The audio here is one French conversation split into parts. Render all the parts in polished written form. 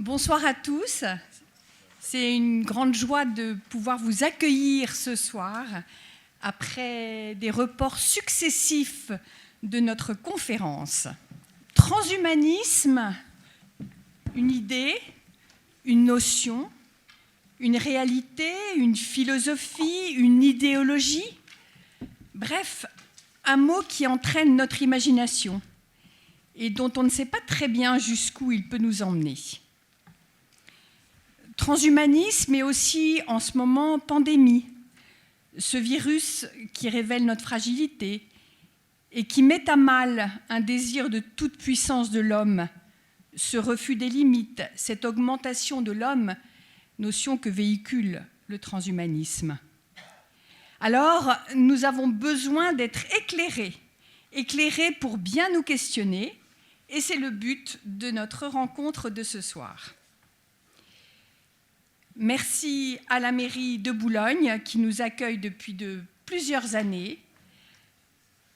Bonsoir à tous. C'est une grande joie de pouvoir vous accueillir ce soir après des reports successifs de notre conférence. Transhumanisme, une idée, une notion, une réalité, une philosophie, une idéologie. Bref, un mot qui entraîne notre imagination et dont on ne sait pas très bien jusqu'où il peut nous emmener. Transhumanisme, mais aussi en ce moment pandémie, ce virus qui révèle notre fragilité et qui met à mal un désir de toute puissance de l'homme, ce refus des limites, cette augmentation de l'homme, notion que véhicule le transhumanisme. Alors, nous avons besoin d'être éclairés pour bien nous questionner, et c'est le but de notre rencontre de ce soir. Merci à la mairie de Boulogne qui nous accueille depuis plusieurs années.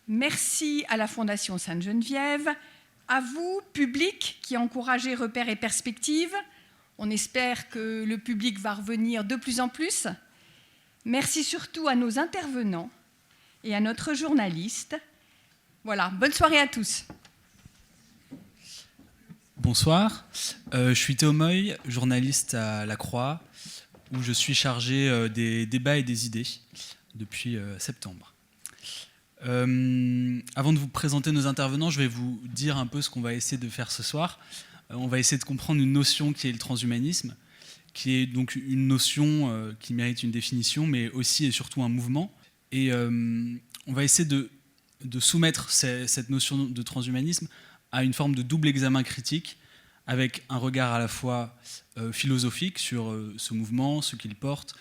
Merci à la Fondation Sainte-Geneviève, à vous, public, qui encouragez Repères et Perspectives. On espère que le public va revenir de plus en plus. Merci surtout à nos intervenants et à notre journaliste. Voilà, bonne soirée à tous. Bonsoir, je suis Théo Moy, journaliste à La Croix, où je suis chargé des débats et des idées depuis septembre. Avant de vous présenter nos intervenants, je vais vous dire un peu ce qu'on va essayer de faire ce soir. On va essayer de comprendre une notion qui est le transhumanisme, qui est donc une notion qui mérite une définition, mais aussi et surtout un mouvement. Et on va essayer de soumettre cette notion de transhumanisme à une forme de double examen critique, avec un regard à la fois philosophique sur ce mouvement, ce qu'il porte,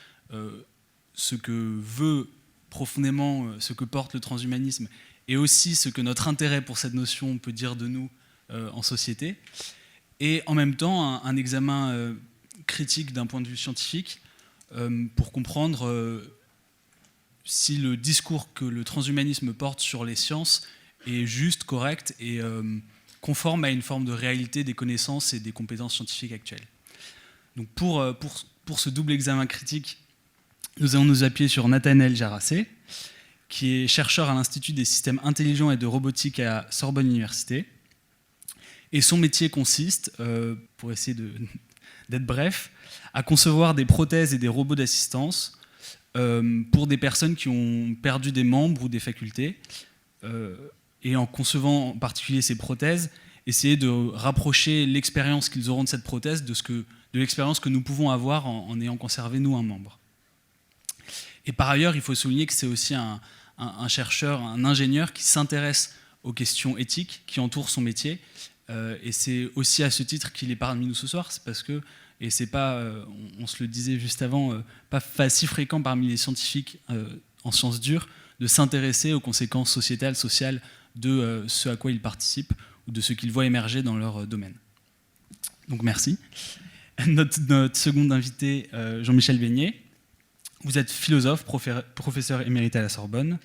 ce que veut profondément, ce que porte le transhumanisme, et aussi ce que notre intérêt pour cette notion peut dire de nous en société, et en même temps un examen critique d'un point de vue scientifique pour comprendre si le discours que le transhumanisme porte sur les sciences est juste, correct et conforme à une forme de réalité des connaissances et des compétences scientifiques actuelles. Donc pour ce double examen critique, nous allons nous appuyer sur Nathanaël Jarassé, qui est chercheur à l'Institut des systèmes intelligents et de robotique à Sorbonne Université. Et son métier consiste, pour essayer d'être bref, à concevoir des prothèses et des robots d'assistance pour des personnes qui ont perdu des membres ou des facultés, et en concevant en particulier ces prothèses, essayer de rapprocher l'expérience qu'ils auront de cette prothèse de l'expérience que nous pouvons avoir en ayant conservé, nous, un membre. Et par ailleurs, il faut souligner que c'est aussi un chercheur, un ingénieur qui s'intéresse aux questions éthiques qui entourent son métier. Et c'est aussi à ce titre qu'il est parmi nous ce soir, c'est parce que, et c'est pas, on se le disait juste avant, pas si fréquent parmi les scientifiques en sciences dures, de s'intéresser aux conséquences sociétales, sociales de ce à quoi ils participent ou de ce qu'ils voient émerger dans leur domaine. Donc merci. Notre second invité, Jean-Michel Beignet. Vous êtes philosophe, professeur émérite à la Sorbonne.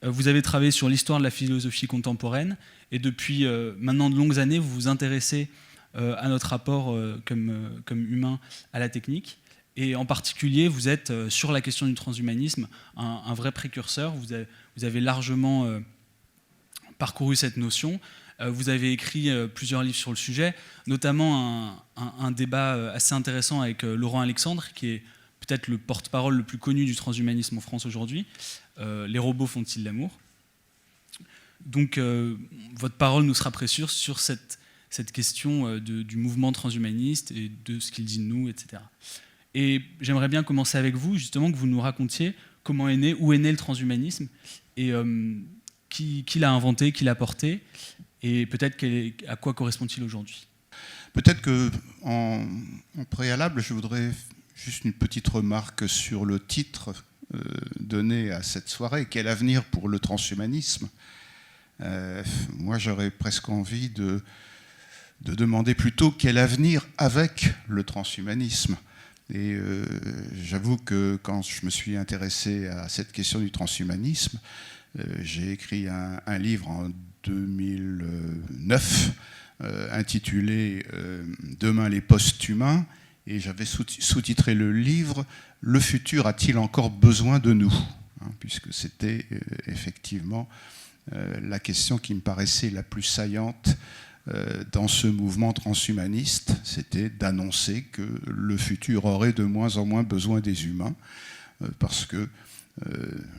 Vous avez travaillé sur l'histoire de la philosophie contemporaine et depuis maintenant de longues années, vous vous intéressez à notre rapport comme humain à la technique. Et en particulier, vous êtes, sur la question du transhumanisme, un vrai précurseur. Vous avez largement parcouru cette notion. Vous avez écrit plusieurs livres sur le sujet, notamment un débat assez intéressant avec Laurent Alexandre, qui est peut-être le porte-parole le plus connu du transhumanisme en France aujourd'hui. Les robots font-ils l'amour ? Donc, votre parole nous sera précieuse sur cette question du mouvement transhumaniste et de ce qu'il dit de nous, etc. Et j'aimerais bien commencer avec vous, justement, que vous nous racontiez comment est né, où est né le transhumanisme, et qui l'a inventé, qui l'a porté, et peut-être à quoi correspond-il aujourd'hui. Peut-être qu'en préalable, je voudrais juste une petite remarque sur le titre donné à cette soirée. Quel avenir pour le transhumanisme ? Moi, j'aurais presque envie de demander plutôt quel avenir avec le transhumanisme. Et j'avoue que quand je me suis intéressé à cette question du transhumanisme, j'ai écrit un livre en 2009 intitulé « Demain les post-humains », et j'avais sous-titré le livre « Le futur a-t-il encore besoin de nous ?» puisque c'était effectivement la question qui me paraissait la plus saillante dans ce mouvement transhumaniste, c'était d'annoncer que le futur aurait de moins en moins besoin des humains, parce que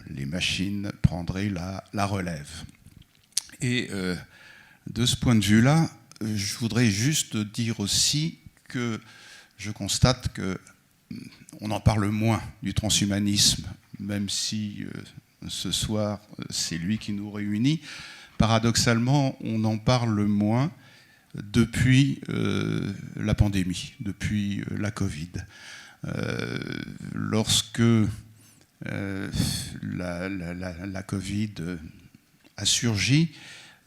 les machines prendraient la relève. Et de ce point de vue-là, je voudrais juste dire aussi que je constate qu'on en parle moins du transhumanisme, même si ce soir c'est lui qui nous réunit. Paradoxalement, on en parle moins depuis la pandémie, depuis la Covid. Lorsque la Covid a surgi,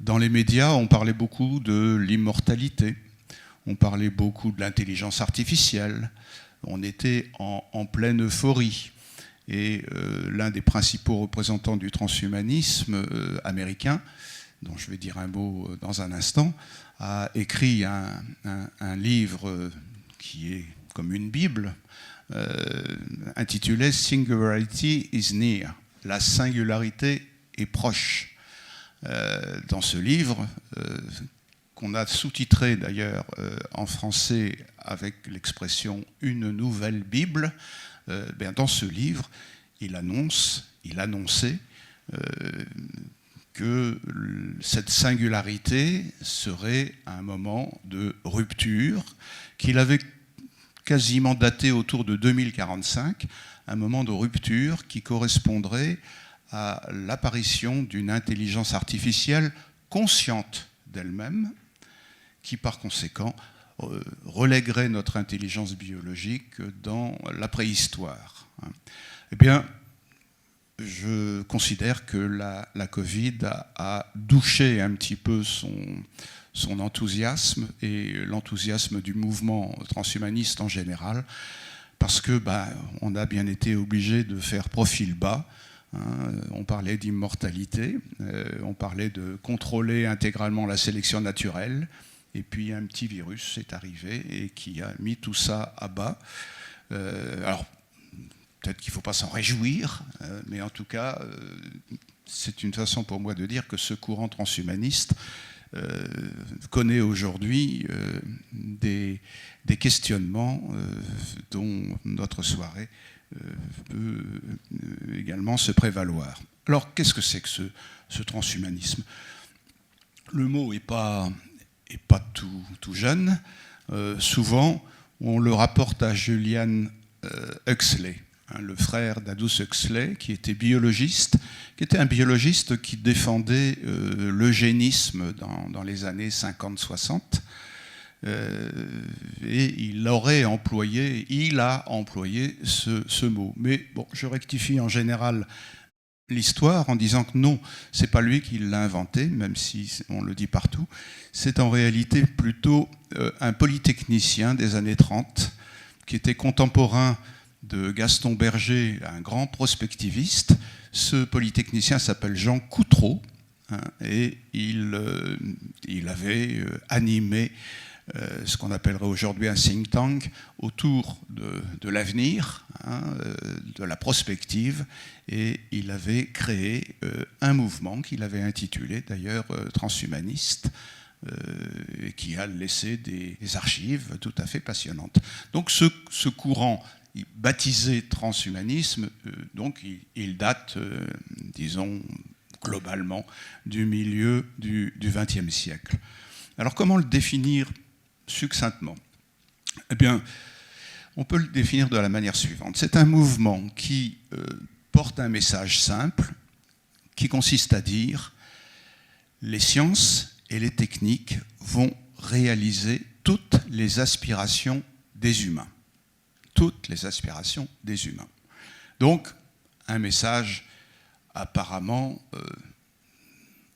dans les médias, on parlait beaucoup de l'immortalité, on parlait beaucoup de l'intelligence artificielle, on était en pleine euphorie. Et l'un des principaux représentants du transhumanisme américain, dont je vais dire un mot dans un instant, a écrit un livre qui est comme une Bible, intitulé « Singularity is near », la singularité est proche. Dans ce livre, qu'on a sous-titré d'ailleurs en français avec l'expression « une nouvelle Bible », dans ce livre, il annonçait que cette singularité serait un moment de rupture, qu'il avait quasiment daté autour de 2045, un moment de rupture qui correspondrait à l'apparition d'une intelligence artificielle consciente d'elle-même, qui par conséquent relèguerait notre intelligence biologique dans la préhistoire. Eh bien, je considère que la Covid a douché un petit peu son enthousiasme et l'enthousiasme du mouvement transhumaniste en général, parce que on a bien été obligé de faire profil bas. On parlait d'immortalité, on parlait de contrôler intégralement la sélection naturelle, et puis un petit virus est arrivé et qui a mis tout ça à bas. Alors, peut-être qu'il ne faut pas s'en réjouir, mais en tout cas, c'est une façon pour moi de dire que ce courant transhumaniste connaît aujourd'hui des questionnements dont notre soirée peut également se prévaloir. Alors, qu'est-ce que c'est que ce transhumanisme? Le mot n'est pas tout jeune. Souvent, on le rapporte à Julian Huxley, le frère d'Aldous Huxley, qui était biologiste, qui était un biologiste qui défendait l'eugénisme dans les années 50-60. Et il a employé ce mot. Mais bon, je rectifie en général l'histoire en disant que non, c'est pas lui qui l'a inventé, même si on le dit partout. C'est en réalité plutôt un polytechnicien des années 30 qui était contemporain de Gaston Berger, un grand prospectiviste. Ce polytechnicien s'appelle Jean Coutreau, et il avait animé ce qu'on appellerait aujourd'hui un think tank autour de l'avenir, de la prospective, et il avait créé un mouvement qu'il avait intitulé d'ailleurs transhumaniste, et qui a laissé des archives tout à fait passionnantes. Donc ce courant baptisé transhumanisme, donc il date, disons, globalement du milieu du XXe siècle. Alors comment le définir succinctement? Eh bien, on peut le définir de la manière suivante. C'est un mouvement qui porte un message simple, qui consiste à dire les sciences et les techniques vont réaliser toutes les aspirations des humains. Toutes les aspirations des humains. Donc, un message apparemment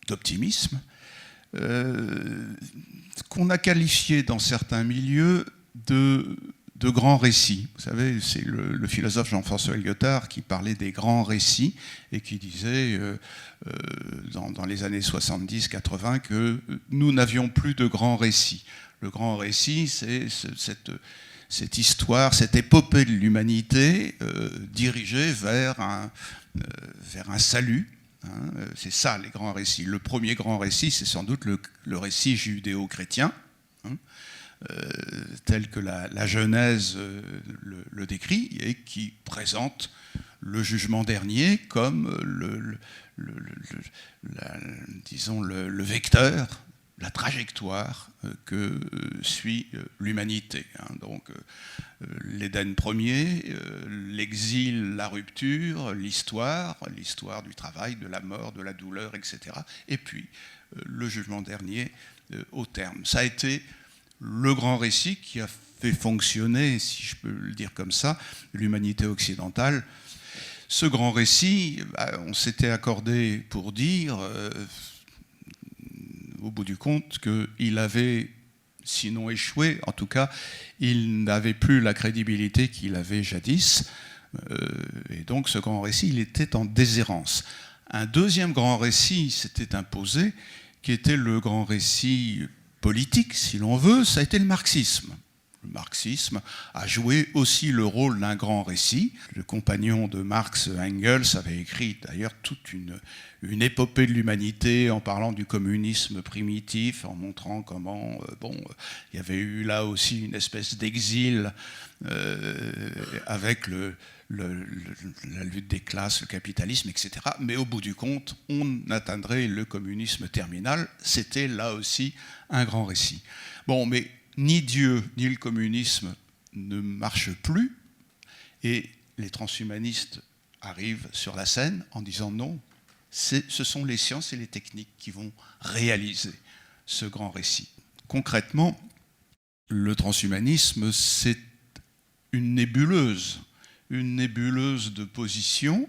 d'optimisme, qu'on a qualifié dans certains milieux de de grands récits. Vous savez, c'est le philosophe Jean-François Lyotard qui parlait des grands récits et qui disait dans les années 70-80 que nous n'avions plus de grands récits. Le grand récit, c'est cette histoire, cette épopée de l'humanité dirigée vers un salut. C'est ça, les grands récits. Le premier grand récit, c'est sans doute le récit judéo-chrétien, tel que la Genèse le décrit, et qui présente le jugement dernier comme disons le vecteur, la trajectoire que suit l'humanité. Donc l'Éden premier, l'exil, la rupture, l'histoire du travail, de la mort, de la douleur, etc. Et puis le jugement dernier au terme. Ça a été le grand récit qui a fait fonctionner, si je peux le dire comme ça, l'humanité occidentale. Ce grand récit, on s'était accordé pour dire, au bout du compte, qu'il avait, sinon échoué, en tout cas, il n'avait plus la crédibilité qu'il avait jadis. Et donc ce grand récit, il était en déshérence. Un deuxième grand récit s'était imposé, qui était le grand récit politique, si l'on veut, ça a été le marxisme. Le marxisme a joué aussi le rôle d'un grand récit. Le compagnon de Marx, Engels, avait écrit d'ailleurs toute une épopée de l'humanité en parlant du communisme primitif, en montrant comment il y avait eu là aussi une espèce d'exil avec la lutte des classes, le capitalisme, etc. Mais au bout du compte, on atteindrait le communisme terminal. C'était là aussi un grand récit. Bon, mais ni Dieu ni le communisme ne marchent plus, et les transhumanistes arrivent sur la scène en disant non, ce sont les sciences et les techniques qui vont réaliser ce grand récit. Concrètement, le transhumanisme, c'est une nébuleuse de positions,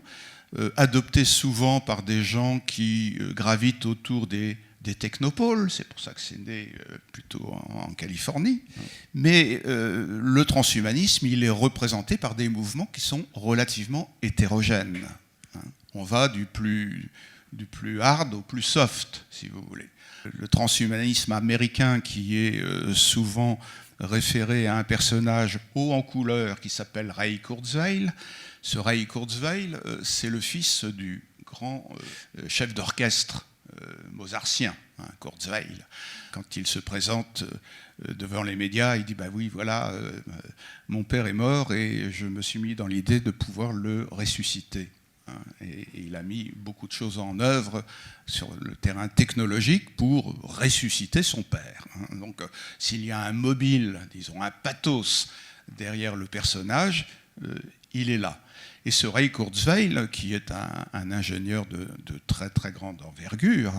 adoptée souvent par des gens qui gravitent autour des technopoles, c'est pour ça que c'est né plutôt en Californie. Mais le transhumanisme, il est représenté par des mouvements qui sont relativement hétérogènes. On va du plus hard au plus soft, si vous voulez. Le transhumanisme américain, qui est souvent référé à un personnage haut en couleur qui s'appelle Ray Kurzweil. Ce Ray Kurzweil, c'est le fils du grand chef d'orchestre mozartien, Kurzweil. Quand il se présente devant les médias, il dit bah oui, voilà, mon père est mort et je me suis mis dans l'idée de pouvoir le ressusciter. Et il a mis beaucoup de choses en œuvre sur le terrain technologique pour ressusciter son père. Donc s'il y a un mobile, disons un pathos derrière le personnage, il est là. Et ce Ray Kurzweil, qui est un ingénieur de très très grande envergure,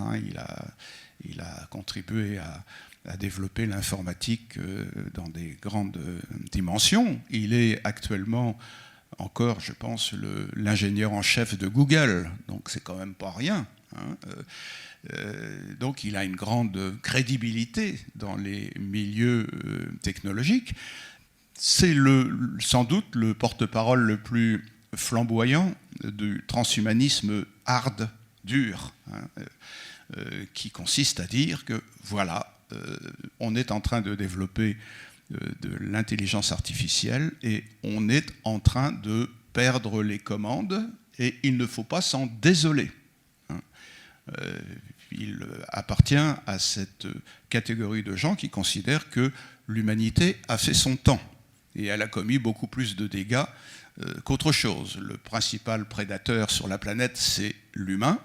il a contribué à développer l'informatique dans des grandes dimensions. Il est actuellement encore, je pense, l'ingénieur en chef de Google, donc c'est quand même pas rien. Donc il a une grande crédibilité dans les milieux technologiques. C'est sans doute le porte-parole le plus flamboyant du transhumanisme hard, dur, qui consiste à dire que voilà, on est en train de développer de l'intelligence artificielle et on est en train de perdre les commandes et il ne faut pas s'en désoler. Il appartient à cette catégorie de gens qui considèrent que l'humanité a fait son temps et elle a commis beaucoup plus de dégâts qu'autre chose. Le principal prédateur sur la planète, c'est l'humain.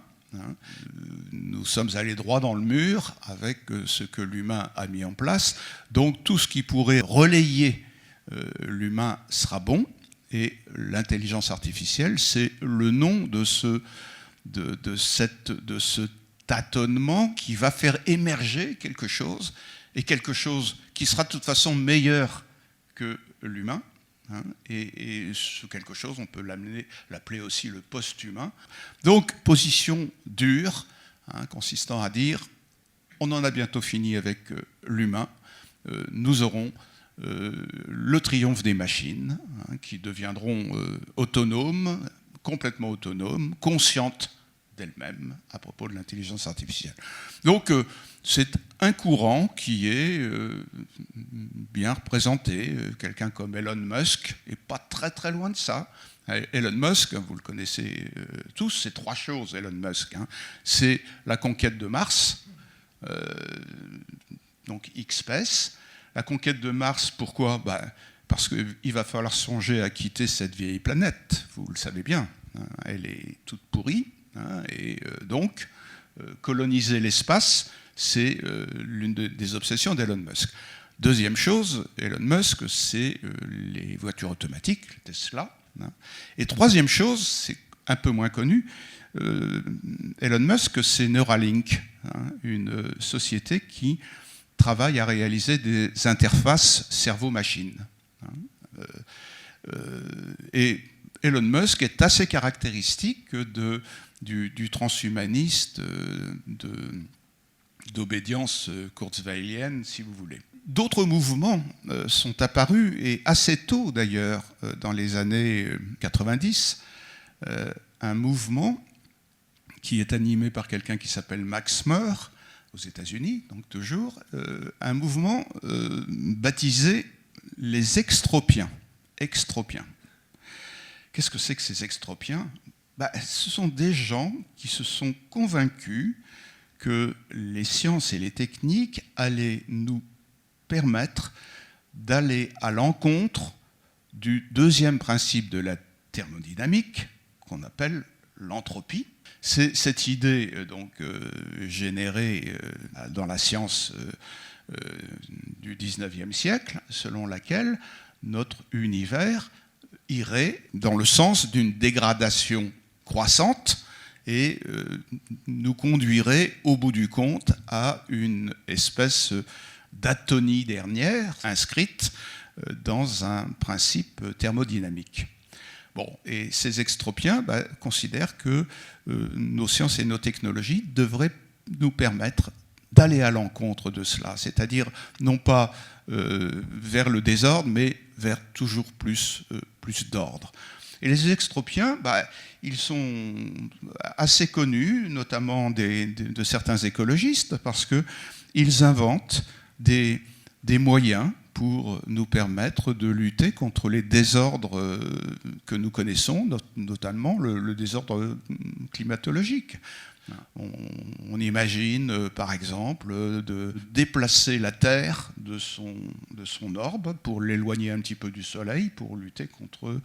Nous sommes allés droit dans le mur avec ce que l'humain a mis en place. Donc tout ce qui pourrait relayer l'humain sera bon. Et l'intelligence artificielle, c'est le nom de ce tâtonnement qui va faire émerger quelque chose, et quelque chose qui sera de toute façon meilleur que l'humain. Et ce quelque chose, on peut l'appeler aussi le post-humain. Donc, position dure, consistant à dire, on en a bientôt fini avec l'humain, nous aurons le triomphe des machines, hein, qui deviendront autonomes, complètement autonomes, conscientes d'elles-mêmes à propos de l'intelligence artificielle. Donc c'est un courant qui est bien représenté. Quelqu'un comme Elon Musk n'est pas très très loin de ça. Elon Musk, vous le connaissez tous, c'est 3 choses, Elon Musk. Hein. C'est la conquête de Mars, donc XSpace. La conquête de Mars, pourquoi ? Parce qu'il va falloir songer à quitter cette vieille planète, vous le savez bien. Hein, elle est toute pourrie, hein, et donc coloniser l'espace, c'est l'une des obsessions d'Elon Musk. Deuxième chose, Elon Musk, c'est les voitures automatiques, les Tesla. Hein. Et troisième chose, c'est un peu moins connu, Elon Musk, c'est Neuralink, hein, une société qui travaille à réaliser des interfaces cerveau-machine. Hein. Et Elon Musk est assez caractéristique du transhumaniste d'obédience kurzweilienne, si vous voulez. D'autres mouvements sont apparus, et assez tôt d'ailleurs, dans les années 90, un mouvement qui est animé par quelqu'un qui s'appelle Max More, aux États-Unis, donc toujours, un mouvement baptisé les extropiens. Extropiens. Qu'est-ce que c'est que ces extropiens ? Ce sont des gens qui se sont convaincus que les sciences et les techniques allaient nous permettre d'aller à l'encontre du deuxième principe de la thermodynamique, qu'on appelle l'entropie. C'est cette idée générée dans la science du XIXe siècle, selon laquelle notre univers irait dans le sens d'une dégradation croissante et nous conduirait au bout du compte à une espèce d'atonie dernière inscrite dans un principe thermodynamique. Bon, et ces extropiens considèrent que nos sciences et nos technologies devraient nous permettre d'aller à l'encontre de cela, c'est-à-dire non pas vers le désordre, mais vers toujours plus d'ordre. Et les extropiens, ils sont assez connus, notamment de certains écologistes, parce qu'ils inventent des moyens pour nous permettre de lutter contre les désordres que nous connaissons, notamment le désordre climatologique. On imagine, par exemple, de déplacer la Terre de son orbe pour l'éloigner un petit peu du Soleil, pour lutter contre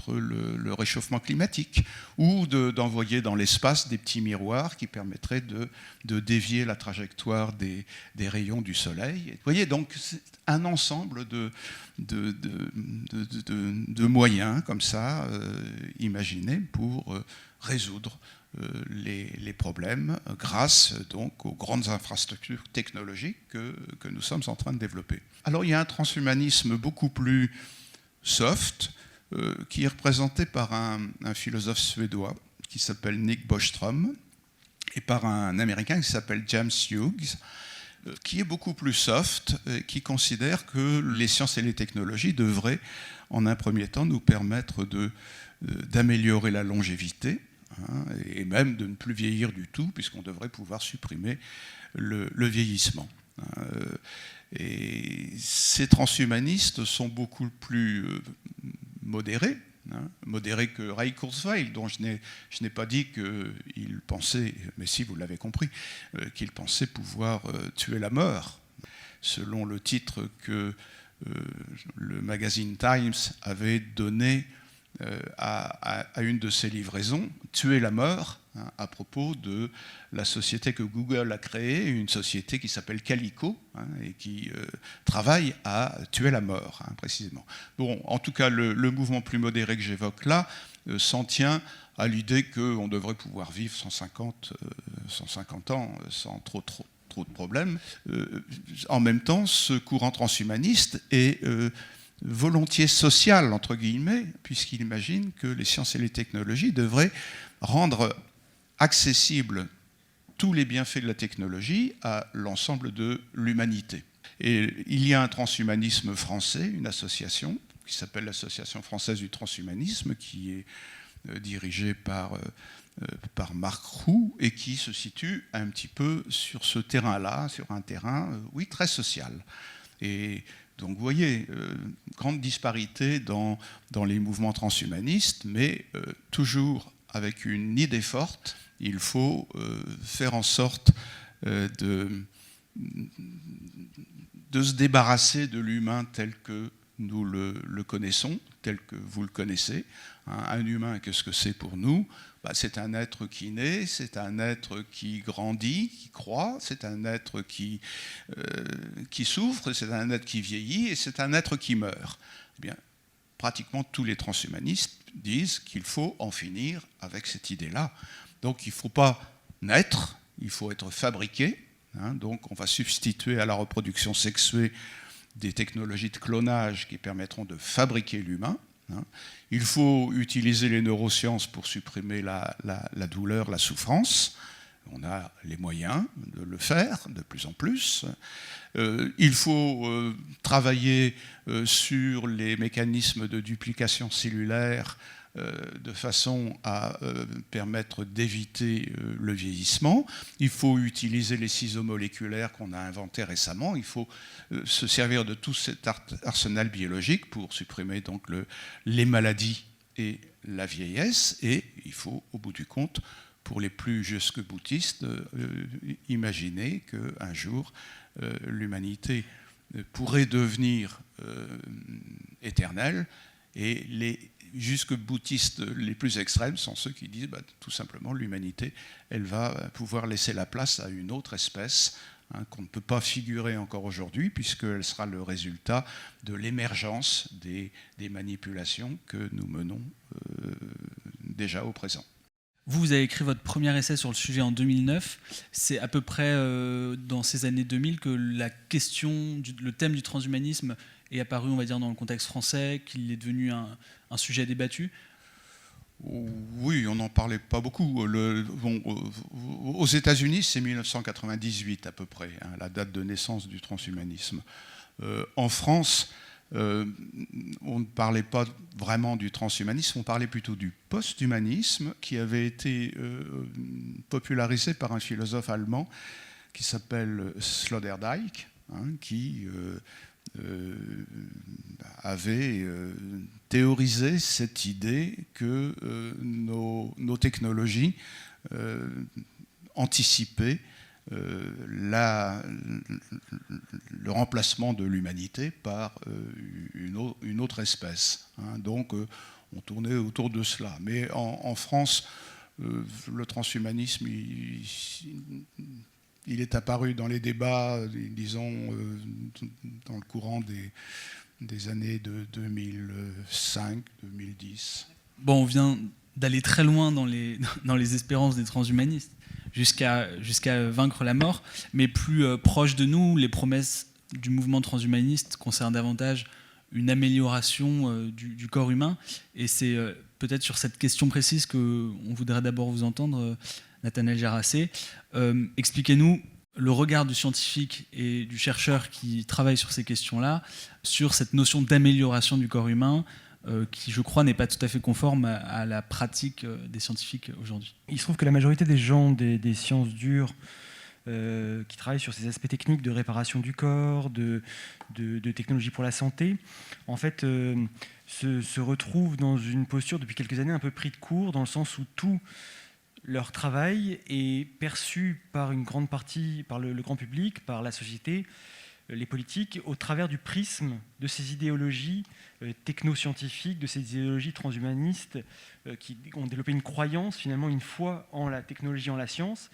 le réchauffement climatique, ou d'envoyer dans l'espace des petits miroirs qui permettraient de dévier la trajectoire des rayons du Soleil. Vous voyez, donc, c'est un ensemble de moyens comme ça, imaginés pour résoudre les problèmes grâce donc aux grandes infrastructures technologiques que nous sommes en train de développer. Alors il y a un transhumanisme beaucoup plus soft qui est représenté par un philosophe suédois qui s'appelle Nick Bostrom et par un Américain qui s'appelle James Hughes, qui est beaucoup plus soft, qui considère que les sciences et les technologies devraient en un premier temps nous permettre d'améliorer la longévité, et même de ne plus vieillir du tout, puisqu'on devrait pouvoir supprimer le vieillissement. Et ces transhumanistes sont beaucoup plus modérés, modérés que Ray Kurzweil, dont je n'ai pas dit qu'il pensait, mais si vous l'avez compris, qu'il pensait pouvoir tuer la mort, selon le titre que le magazine Times avait donné à une de ses livraisons, Tuer la mort, à propos de la société que Google a créée, une société qui s'appelle Calico, et qui travaille à tuer la mort, précisément. Bon, en tout cas, le mouvement plus modéré que j'évoque là s'en tient à l'idée qu'on devrait pouvoir vivre 150 ans sans trop de problèmes. En même temps, ce courant transhumaniste est volontiers social, entre guillemets, puisqu'il imagine que les sciences et les technologies devraient rendre accessibles tous les bienfaits de la technologie à l'ensemble de l'humanité. Et il y a un transhumanisme français, une association qui s'appelle l'Association française du transhumanisme, qui est dirigée par Marc Roux et qui se situe un petit peu sur ce terrain-là, sur un terrain, oui, très social. Et donc vous voyez, grande disparité dans les mouvements transhumanistes, mais toujours avec une idée forte, il faut faire en sorte de se débarrasser de l'humain tel que nous le connaissons, tel que vous le connaissez. Un humain, qu'est-ce que c'est pour nous ? C'est un être qui naît, c'est un être qui grandit, qui croît, c'est un être qui souffre, c'est un être qui vieillit et c'est un être qui meurt. Eh bien, pratiquement tous les transhumanistes disent qu'il faut en finir avec cette idée-là. Donc il ne faut pas naître, il faut être fabriqué. Donc on va substituer à la reproduction sexuée des technologies de clonage qui permettront de fabriquer l'humain. Il faut utiliser les neurosciences pour supprimer la douleur, la souffrance. On a les moyens de le faire de plus en plus. Il faut travailler sur les mécanismes de duplication cellulaire de façon à permettre d'éviter le vieillissement. Il faut utiliser les ciseaux moléculaires qu'on a inventés récemment. Il faut se servir de tout cet arsenal biologique pour supprimer donc les maladies et la vieillesse. Et il faut, au bout du compte, pour les plus jusque-boutistes, imaginer qu'un jour, l'humanité pourrait devenir éternelle et les jusque-boutistes les plus extrêmes sont ceux qui disent tout simplement l'humanité, elle va pouvoir laisser la place à une autre espèce qu'on ne peut pas figurer encore aujourd'hui puisqu'elle sera le résultat de l'émergence des manipulations que nous menons déjà au présent. Vous avez écrit votre premier essai sur le sujet en 2009. C'est à peu près dans ces années 2000 que le thème du transhumanisme est apparu, on va dire, dans le contexte français, qu'il est devenu un sujet débattu. Oui, on n'en parlait pas beaucoup. Aux États-Unis, c'est 1998 à peu près, la date de naissance du transhumanisme. En France, on ne parlait pas vraiment du transhumanisme, on parlait plutôt du post-humanisme qui avait été popularisé par un philosophe allemand qui s'appelle Sloterdijk, qui avait théorisé cette idée que nos technologies anticipaient le remplacement de l'humanité par une autre espèce. Donc on tournait autour de cela. Mais en France, le transhumanisme, il est apparu dans les débats, disons, dans le courant des années de 2005-2010. Bon, on vient d'aller très loin dans les espérances des transhumanistes, jusqu'à vaincre la mort, mais plus proche de nous, les promesses du mouvement transhumaniste concernent davantage une amélioration du corps humain. Et c'est peut-être sur cette question précise qu'on voudrait d'abord vous entendre, Nathanaël Gerassé. Expliquez-nous le regard du scientifique et du chercheur qui travaille sur ces questions-là, sur cette notion d'amélioration du corps humain, qui, je crois, n'est pas tout à fait conforme à la pratique des scientifiques aujourd'hui. Il se trouve que la majorité des gens des sciences dures qui travaillent sur ces aspects techniques de réparation du corps, de technologie pour la santé, en fait, se retrouvent dans une posture depuis quelques années un peu pris de court, dans le sens où tout leur travail est perçu par une grande partie, par le grand public, par la société, les politiques, au travers du prisme de ces idéologies technoscientifiques, de ces idéologies transhumanistes qui ont développé une croyance, finalement une foi en la technologie, en la science.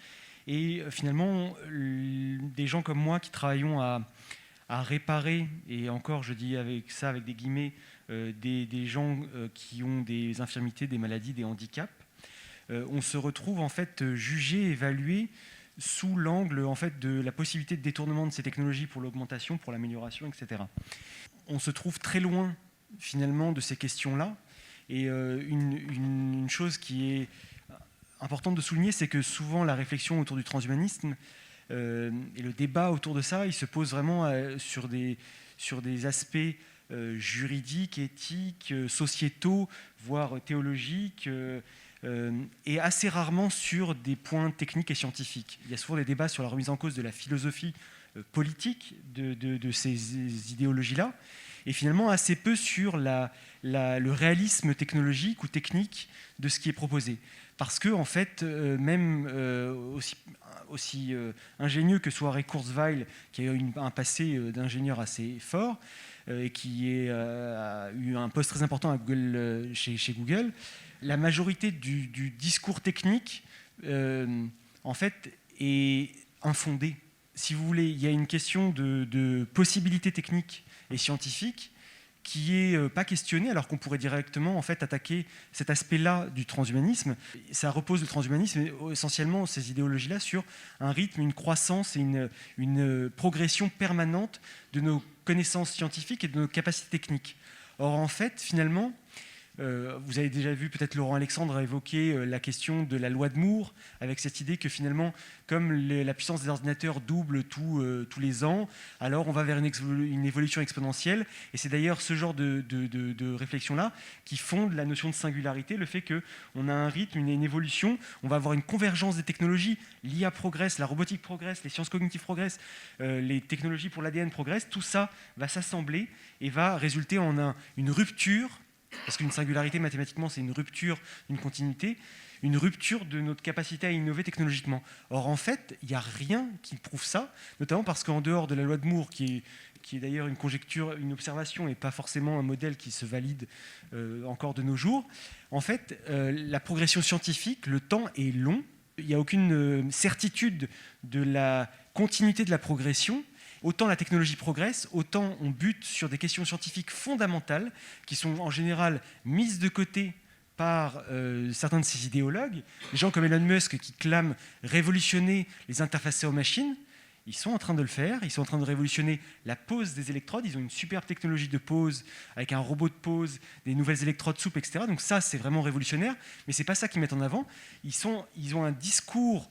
Et finalement, des gens comme moi qui travaillons à réparer, et encore je dis avec ça avec des guillemets, des gens qui ont des infirmités, des maladies, des handicaps, on se retrouve en fait jugé, évalué sous l'angle en fait de la possibilité de détournement de ces technologies pour l'augmentation, pour l'amélioration, etc. On se trouve très loin finalement de ces questions-là. Et une chose qui est importante de souligner, c'est que souvent la réflexion autour du transhumanisme Et le débat autour de ça, il se pose vraiment sur des aspects juridiques, éthiques, sociétaux, voire théologiques, et assez rarement sur des points techniques et scientifiques. Il y a souvent des débats sur la remise en cause de la philosophie politique de ces idéologies-là, et finalement assez peu sur le réalisme technologique ou technique de ce qui est proposé. Parce que, en fait, même aussi ingénieux que soit Ray Kurzweil, qui a eu un passé d'ingénieur assez fort, et qui a eu un poste très important à Google, chez Google, la majorité du discours technique, en fait, est infondée. Si vous voulez, il y a une question de possibilités techniques et scientifiques qui n'est pas questionnée, alors qu'on pourrait directement en fait, attaquer cet aspect-là du transhumanisme. Ça repose, le transhumanisme, essentiellement, ces idéologies-là, sur un rythme, une croissance et une progression permanente de nos connaissances scientifiques et de nos capacités techniques. Or, en fait, finalement, vous avez déjà vu, peut-être Laurent Alexandre a évoqué la question de la loi de Moore, avec cette idée que finalement, comme la puissance des ordinateurs double tous les ans, alors on va vers une évolution exponentielle. Et c'est d'ailleurs ce genre de réflexion-là qui fonde la notion de singularité, le fait qu'on a un rythme, une évolution, on va avoir une convergence des technologies, l'IA progresse, la robotique progresse, les sciences cognitives progressent, les technologies pour l'ADN progressent, tout ça va s'assembler et va résulter en une rupture. Parce qu'une singularité, mathématiquement, c'est une rupture d'une continuité, une rupture de notre capacité à innover technologiquement. Or, en fait, il n'y a rien qui prouve ça, notamment parce qu'en dehors de la loi de Moore, qui est d'ailleurs une conjecture, une observation, et pas forcément un modèle qui se valide encore de nos jours, en fait, la progression scientifique, le temps est long, il n'y a aucune certitude de la continuité de la progression. Autant la technologie progresse, autant on bute sur des questions scientifiques fondamentales qui sont en général mises de côté par certains de ces idéologues. Des gens comme Elon Musk qui clament révolutionner les interfaces aux machines, ils sont en train de le faire, ils sont en train de révolutionner la pose des électrodes, ils ont une superbe technologie de pose avec un robot de pose, des nouvelles électrodes souples, etc. Donc ça, c'est vraiment révolutionnaire, mais ce n'est pas ça qu'ils mettent en avant. Ils ont un discours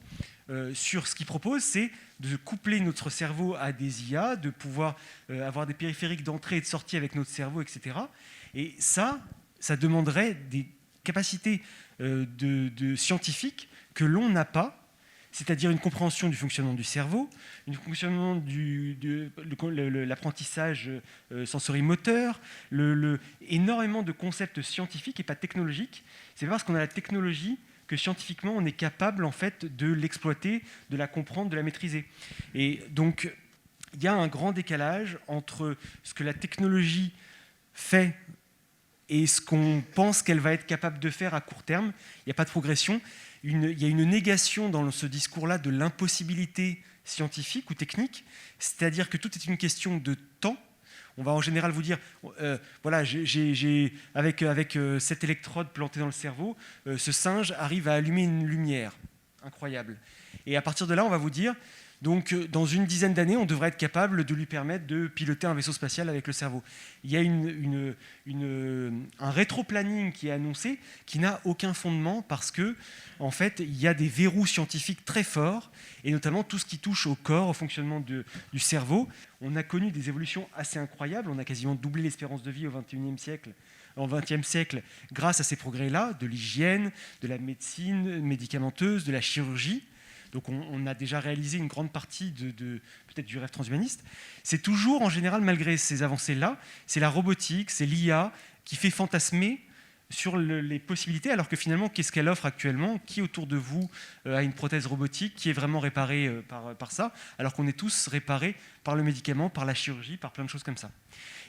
sur ce qu'ils proposent, c'est de coupler notre cerveau à des IA, de pouvoir avoir des périphériques d'entrée et de sortie avec notre cerveau, etc. Et ça demanderait des capacités de scientifiques que l'on n'a pas, c'est-à-dire une compréhension du fonctionnement du cerveau, un fonctionnement de l'apprentissage sensorimoteur, énormément de concepts scientifiques et pas technologiques. C'est pas parce qu'on a la technologie que scientifiquement on est capable en fait de l'exploiter, de la comprendre, de la maîtriser. Et donc il y a un grand décalage entre ce que la technologie fait et ce qu'on pense qu'elle va être capable de faire à court terme. Il n'y a pas de progression. Il y a une négation dans ce discours-là de l'impossibilité scientifique ou technique, c'est-à-dire que tout est une question de temps. On va en général vous dire, voilà, avec cette électrode plantée dans le cerveau, ce singe arrive à allumer une lumière. Incroyable. Et à partir de là, on va vous dire, donc dans une dizaine d'années, on devrait être capable de lui permettre de piloter un vaisseau spatial avec le cerveau. Il y a un rétro-planning qui est annoncé, qui n'a aucun fondement parce que, en fait, il y a des verrous scientifiques très forts, et notamment tout ce qui touche au corps, au fonctionnement du cerveau. On a connu des évolutions assez incroyables. On a quasiment doublé l'espérance de vie au XXe siècle grâce à ces progrès-là, de l'hygiène, de la médecine médicamenteuse, de la chirurgie. Donc on a déjà réalisé une grande partie peut-être du rêve transhumaniste. C'est toujours, en général, malgré ces avancées-là, c'est la robotique, c'est l'IA qui fait fantasmer sur les possibilités, alors que finalement, qu'est-ce qu'elle offre actuellement ? Qui autour de vous a une prothèse robotique qui est vraiment réparée par ça, alors qu'on est tous réparés par le médicament, par la chirurgie, par plein de choses comme ça.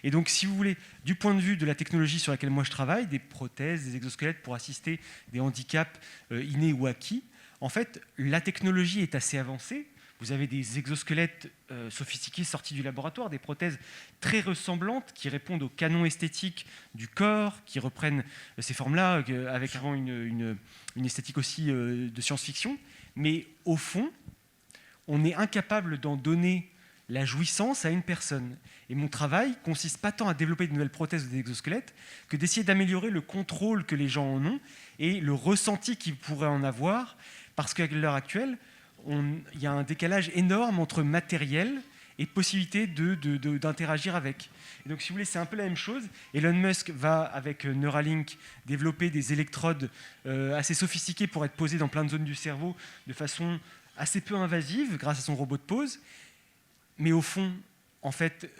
Et donc, si vous voulez, du point de vue de la technologie sur laquelle moi je travaille, des prothèses, des exosquelettes pour assister des handicaps innés ou acquis, en fait, la technologie est assez avancée. Vous avez des exosquelettes sophistiqués sortis du laboratoire, des prothèses très ressemblantes qui répondent au canon esthétique du corps, qui reprennent ces formes-là avec avant une esthétique aussi de science-fiction. Mais au fond, on est incapable d'en donner la jouissance à une personne. Et mon travail consiste pas tant à développer de nouvelles prothèses ou des exosquelettes que d'essayer d'améliorer le contrôle que les gens en ont et le ressenti qu'ils pourraient en avoir, parce qu'à l'heure actuelle, il y a un décalage énorme entre matériel et possibilité d'interagir avec. Et donc, si vous voulez, c'est un peu la même chose. Elon Musk va, avec Neuralink, développer des électrodes assez sophistiquées pour être posées dans plein de zones du cerveau de façon assez peu invasive grâce à son robot de pose. Mais au fond, en fait,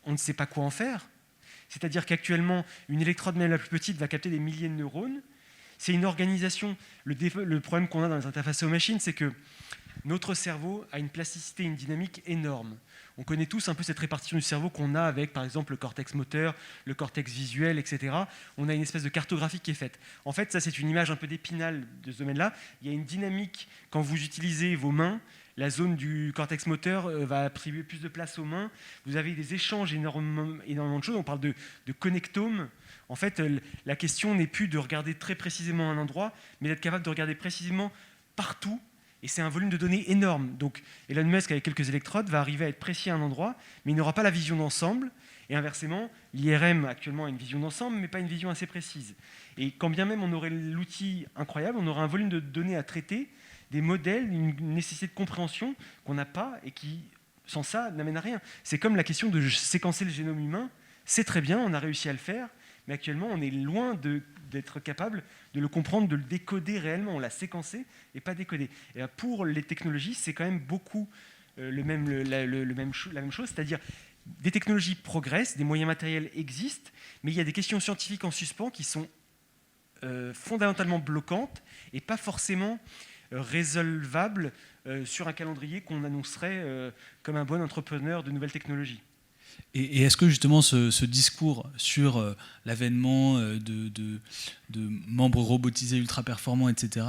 on ne sait pas quoi en faire. C'est-à-dire qu'actuellement, une électrode, même la plus petite, va capter des milliers de neurones. C'est une organisation. Le problème qu'on a dans les interfaces aux machines, c'est que notre cerveau a une plasticité, une dynamique énorme. On connaît tous un peu cette répartition du cerveau qu'on a avec, par exemple, le cortex moteur, le cortex visuel, etc. On a une espèce de cartographie qui est faite. En fait, ça, c'est une image un peu d'Épinal de ce domaine-là. Il y a une dynamique, quand vous utilisez vos mains, la zone du cortex moteur va attribuer plus de place aux mains. Vous avez des échanges énormément de choses. On parle de connectomes. En fait, la question n'est plus de regarder très précisément un endroit, mais d'être capable de regarder précisément partout. Et c'est un volume de données énorme. Donc Elon Musk, avec quelques électrodes, va arriver à être précis à un endroit, mais il n'aura pas la vision d'ensemble. Et inversement, l'IRM actuellement a une vision d'ensemble, mais pas une vision assez précise. Et quand bien même on aurait l'outil incroyable, on aurait un volume de données à traiter, des modèles, une nécessité de compréhension qu'on n'a pas et qui, sans ça, n'amène à rien. C'est comme la question de séquencer le génome humain. C'est très bien, on a réussi à le faire, mais actuellement, on est loin d'être capable de le comprendre, de le décoder réellement. On l'a séquencé et pas décodé. Et pour les technologies, c'est quand même beaucoup la même chose, c'est-à-dire des technologies progressent, des moyens matériels existent, mais il y a des questions scientifiques en suspens qui sont fondamentalement bloquantes et pas forcément résolvables sur un calendrier qu'on annoncerait comme un bon entrepreneur de nouvelles technologies. Et est-ce que justement ce discours sur l'avènement de membres robotisés ultra performants, etc.,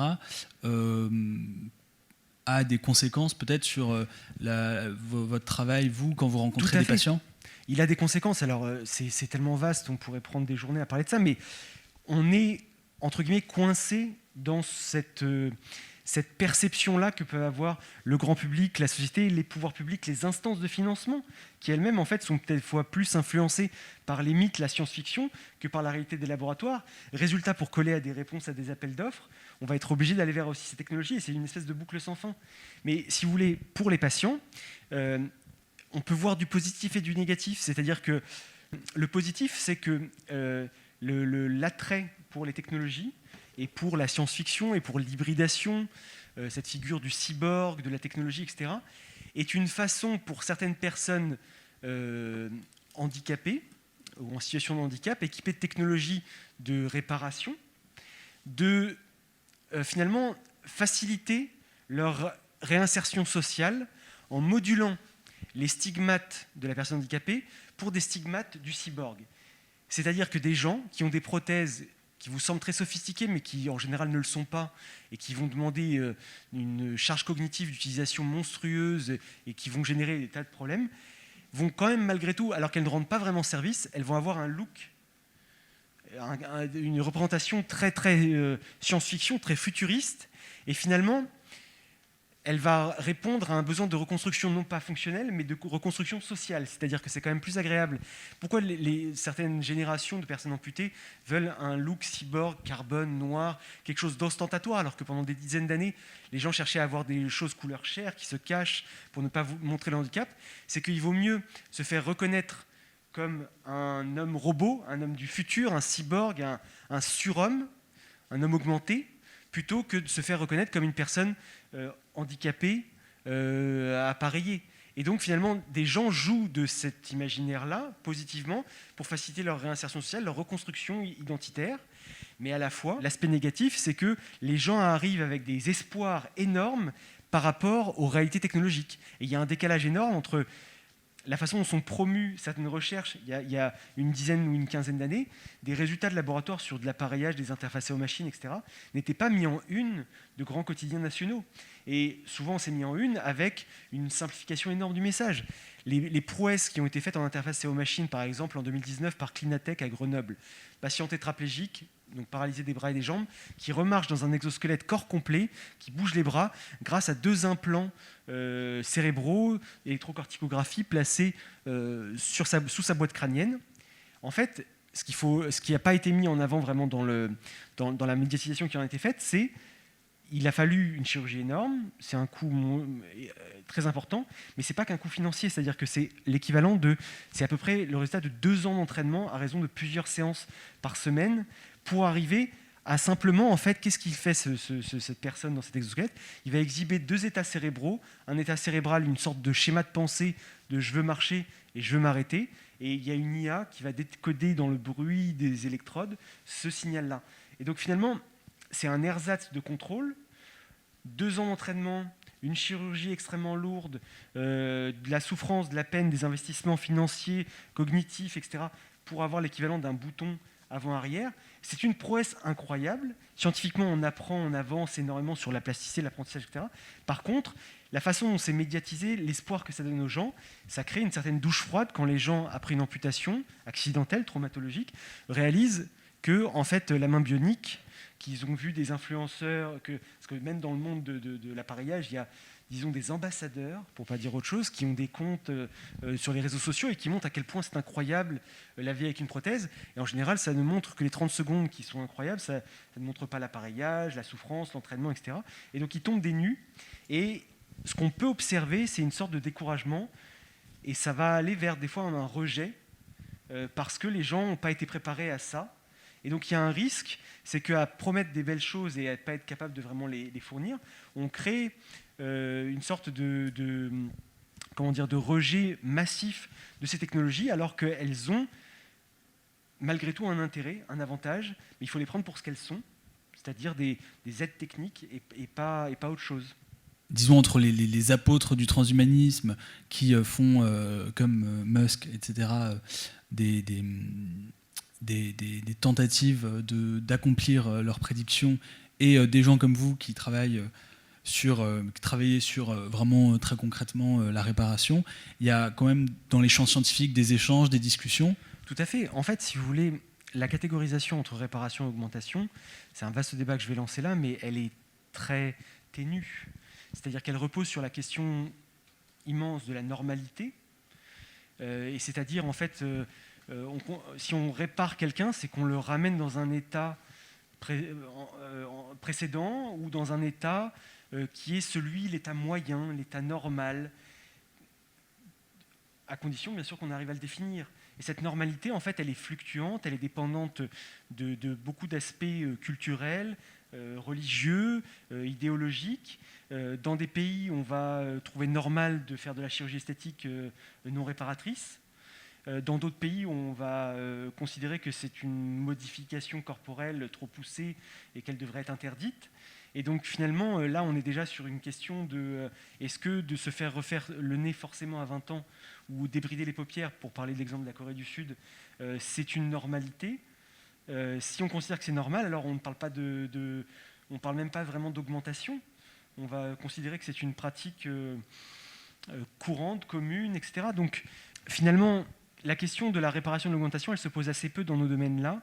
a des conséquences peut-être sur votre travail, vous, quand vous rencontrez des patients ? Il a des conséquences. Alors, c'est tellement vaste, on pourrait prendre des journées à parler de ça, mais on est, entre guillemets, coincé dans cette perception-là que peuvent avoir le grand public, la société, les pouvoirs publics, les instances de financement, qui elles-mêmes, en fait, sont peut-être fois plus influencées par les mythes, la science-fiction, que par la réalité des laboratoires. Résultat, pour coller à des réponses à des appels d'offres, on va être obligé d'aller vers aussi ces technologies, et c'est une espèce de boucle sans fin. Mais si vous voulez, pour les patients, on peut voir du positif et du négatif, c'est-à-dire que le positif, c'est que l'attrait pour les technologies, et pour la science-fiction, et pour l'hybridation, cette figure du cyborg, de la technologie, etc., est une façon pour certaines personnes handicapées, ou en situation de handicap, équipées de technologies de réparation, de finalement faciliter leur réinsertion sociale en modulant les stigmates de la personne handicapée pour des stigmates du cyborg. C'est-à-dire que des gens qui ont des prothèses qui vous semblent très sophistiqués, mais qui en général ne le sont pas, et qui vont demander une charge cognitive d'utilisation monstrueuse et qui vont générer des tas de problèmes, vont quand même, malgré tout, alors qu'elles ne rendent pas vraiment service, elles vont avoir un look, une représentation très, très science-fiction, très futuriste, et finalement, elle va répondre à un besoin de reconstruction non pas fonctionnelle, mais de reconstruction sociale. C'est-à-dire que c'est quand même plus agréable. Pourquoi certaines générations de personnes amputées veulent un look cyborg, carbone, noir, quelque chose d'ostentatoire, alors que pendant des dizaines d'années, les gens cherchaient à avoir des choses couleur chair qui se cachent pour ne pas vous montrer le handicap. C'est qu'il vaut mieux se faire reconnaître comme un homme robot, un homme du futur, un cyborg, un surhomme, un homme augmenté, plutôt que de se faire reconnaître comme une personne handicapée, appareillée. Et donc finalement, des gens jouent de cet imaginaire-là positivement pour faciliter leur réinsertion sociale, leur reconstruction identitaire. Mais à la fois, l'aspect négatif, c'est que les gens arrivent avec des espoirs énormes par rapport aux réalités technologiques. Et il y a un décalage énorme entre la façon dont sont promues certaines recherches, il y a une dizaine ou une quinzaine d'années, des résultats de laboratoire sur de l'appareillage, des interfaces aux machines, etc., n'étaient pas mis en une de grands quotidiens nationaux. Et souvent, on s'est mis en une avec une simplification énorme du message. Les prouesses qui ont été faites en interface aux machines, par exemple, en 2019 par Clinatech à Grenoble, patient tétraplégique, donc paralysé des bras et des jambes, qui remarche dans un exosquelette corps complet, qui bouge les bras grâce à 2 implants cérébraux, électrocorticographie placés sous sa boîte crânienne. En fait, ce qui n'a pas été mis en avant vraiment dans la médiatisation qui en a été faite, c'est il a fallu une chirurgie énorme, c'est un coût très important, mais c'est pas qu'un coût financier, c'est-à-dire que c'est l'équivalent c'est à peu près le résultat de 2 ans d'entraînement à raison de plusieurs séances par semaine pour arriver à simplement, en fait, qu'est-ce qu'il fait cette personne dans cet exosquelette? Il va exhiber 2 états cérébraux, un état cérébral, une sorte de schéma de pensée de je veux marcher et je veux m'arrêter, et il y a une IA qui va décoder dans le bruit des électrodes ce signal-là. Et donc finalement, c'est un ersatz de contrôle, 2 ans d'entraînement, une chirurgie extrêmement lourde, de la souffrance, de la peine, des investissements financiers, cognitifs, etc., pour avoir l'équivalent d'un bouton avant-arrière. C'est une prouesse incroyable. Scientifiquement, on apprend, on avance énormément sur la plasticité, l'apprentissage, etc. Par contre, la façon dont c'est médiatisé, l'espoir que ça donne aux gens, ça crée une certaine douche froide quand les gens, après une amputation accidentelle, traumatologique, réalisent que, en fait, la main bionique, qu'ils ont vu des influenceurs, parce que même dans le monde de l'appareillage, il y a, disons, des ambassadeurs, pour ne pas dire autre chose, qui ont des comptes sur les réseaux sociaux et qui montrent à quel point c'est incroyable la vie avec une prothèse. Et en général, ça ne montre que les 30 secondes qui sont incroyables, ça ne montre pas l'appareillage, la souffrance, l'entraînement, etc. Et donc, ils tombent des nues. Et ce qu'on peut observer, c'est une sorte de découragement. Et ça va aller vers, des fois, un rejet, parce que les gens n'ont pas été préparés à ça. Et donc il y a un risque, c'est qu'à promettre des belles choses et à ne pas être capable de vraiment les fournir, on crée une sorte de rejet massif de ces technologies, alors qu'elles ont malgré tout un intérêt, un avantage, mais il faut les prendre pour ce qu'elles sont, c'est-à-dire des aides techniques et pas autre chose. Disons, entre les apôtres du transhumanisme qui font, comme Musk, etc., des tentatives d'accomplir leurs prédictions, et des gens comme vous qui travaillez sur vraiment très concrètement la réparation, il y a quand même dans les champs scientifiques des échanges, des discussions. Tout à fait. En fait, si vous voulez, la catégorisation entre réparation et augmentation, c'est un vaste débat que je vais lancer là, mais elle est très ténue. C'est-à-dire qu'elle repose sur la question immense de la normalité, et c'est-à-dire, en fait, si on répare quelqu'un, c'est qu'on le ramène dans un état précédent ou dans un état qui est l'état moyen, l'état normal, à condition, bien sûr, qu'on arrive à le définir. Et cette normalité, en fait, elle est fluctuante, elle est dépendante de beaucoup d'aspects culturels, religieux, idéologiques. Dans des pays, on va trouver normal de faire de la chirurgie esthétique non réparatrice. Dans d'autres pays, on va considérer que c'est une modification corporelle trop poussée et qu'elle devrait être interdite. Et donc finalement, là, on est déjà sur une question de est-ce que de se faire refaire le nez forcément à 20 ans ou débrider les paupières, pour parler de l'exemple de la Corée du Sud, c'est une normalité. Si on considère que c'est normal, alors on ne parle pas on parle même pas vraiment d'augmentation. On va considérer que c'est une pratique courante, commune, etc. Donc finalement, la question de la réparation et de l'augmentation, elle se pose assez peu dans nos domaines-là,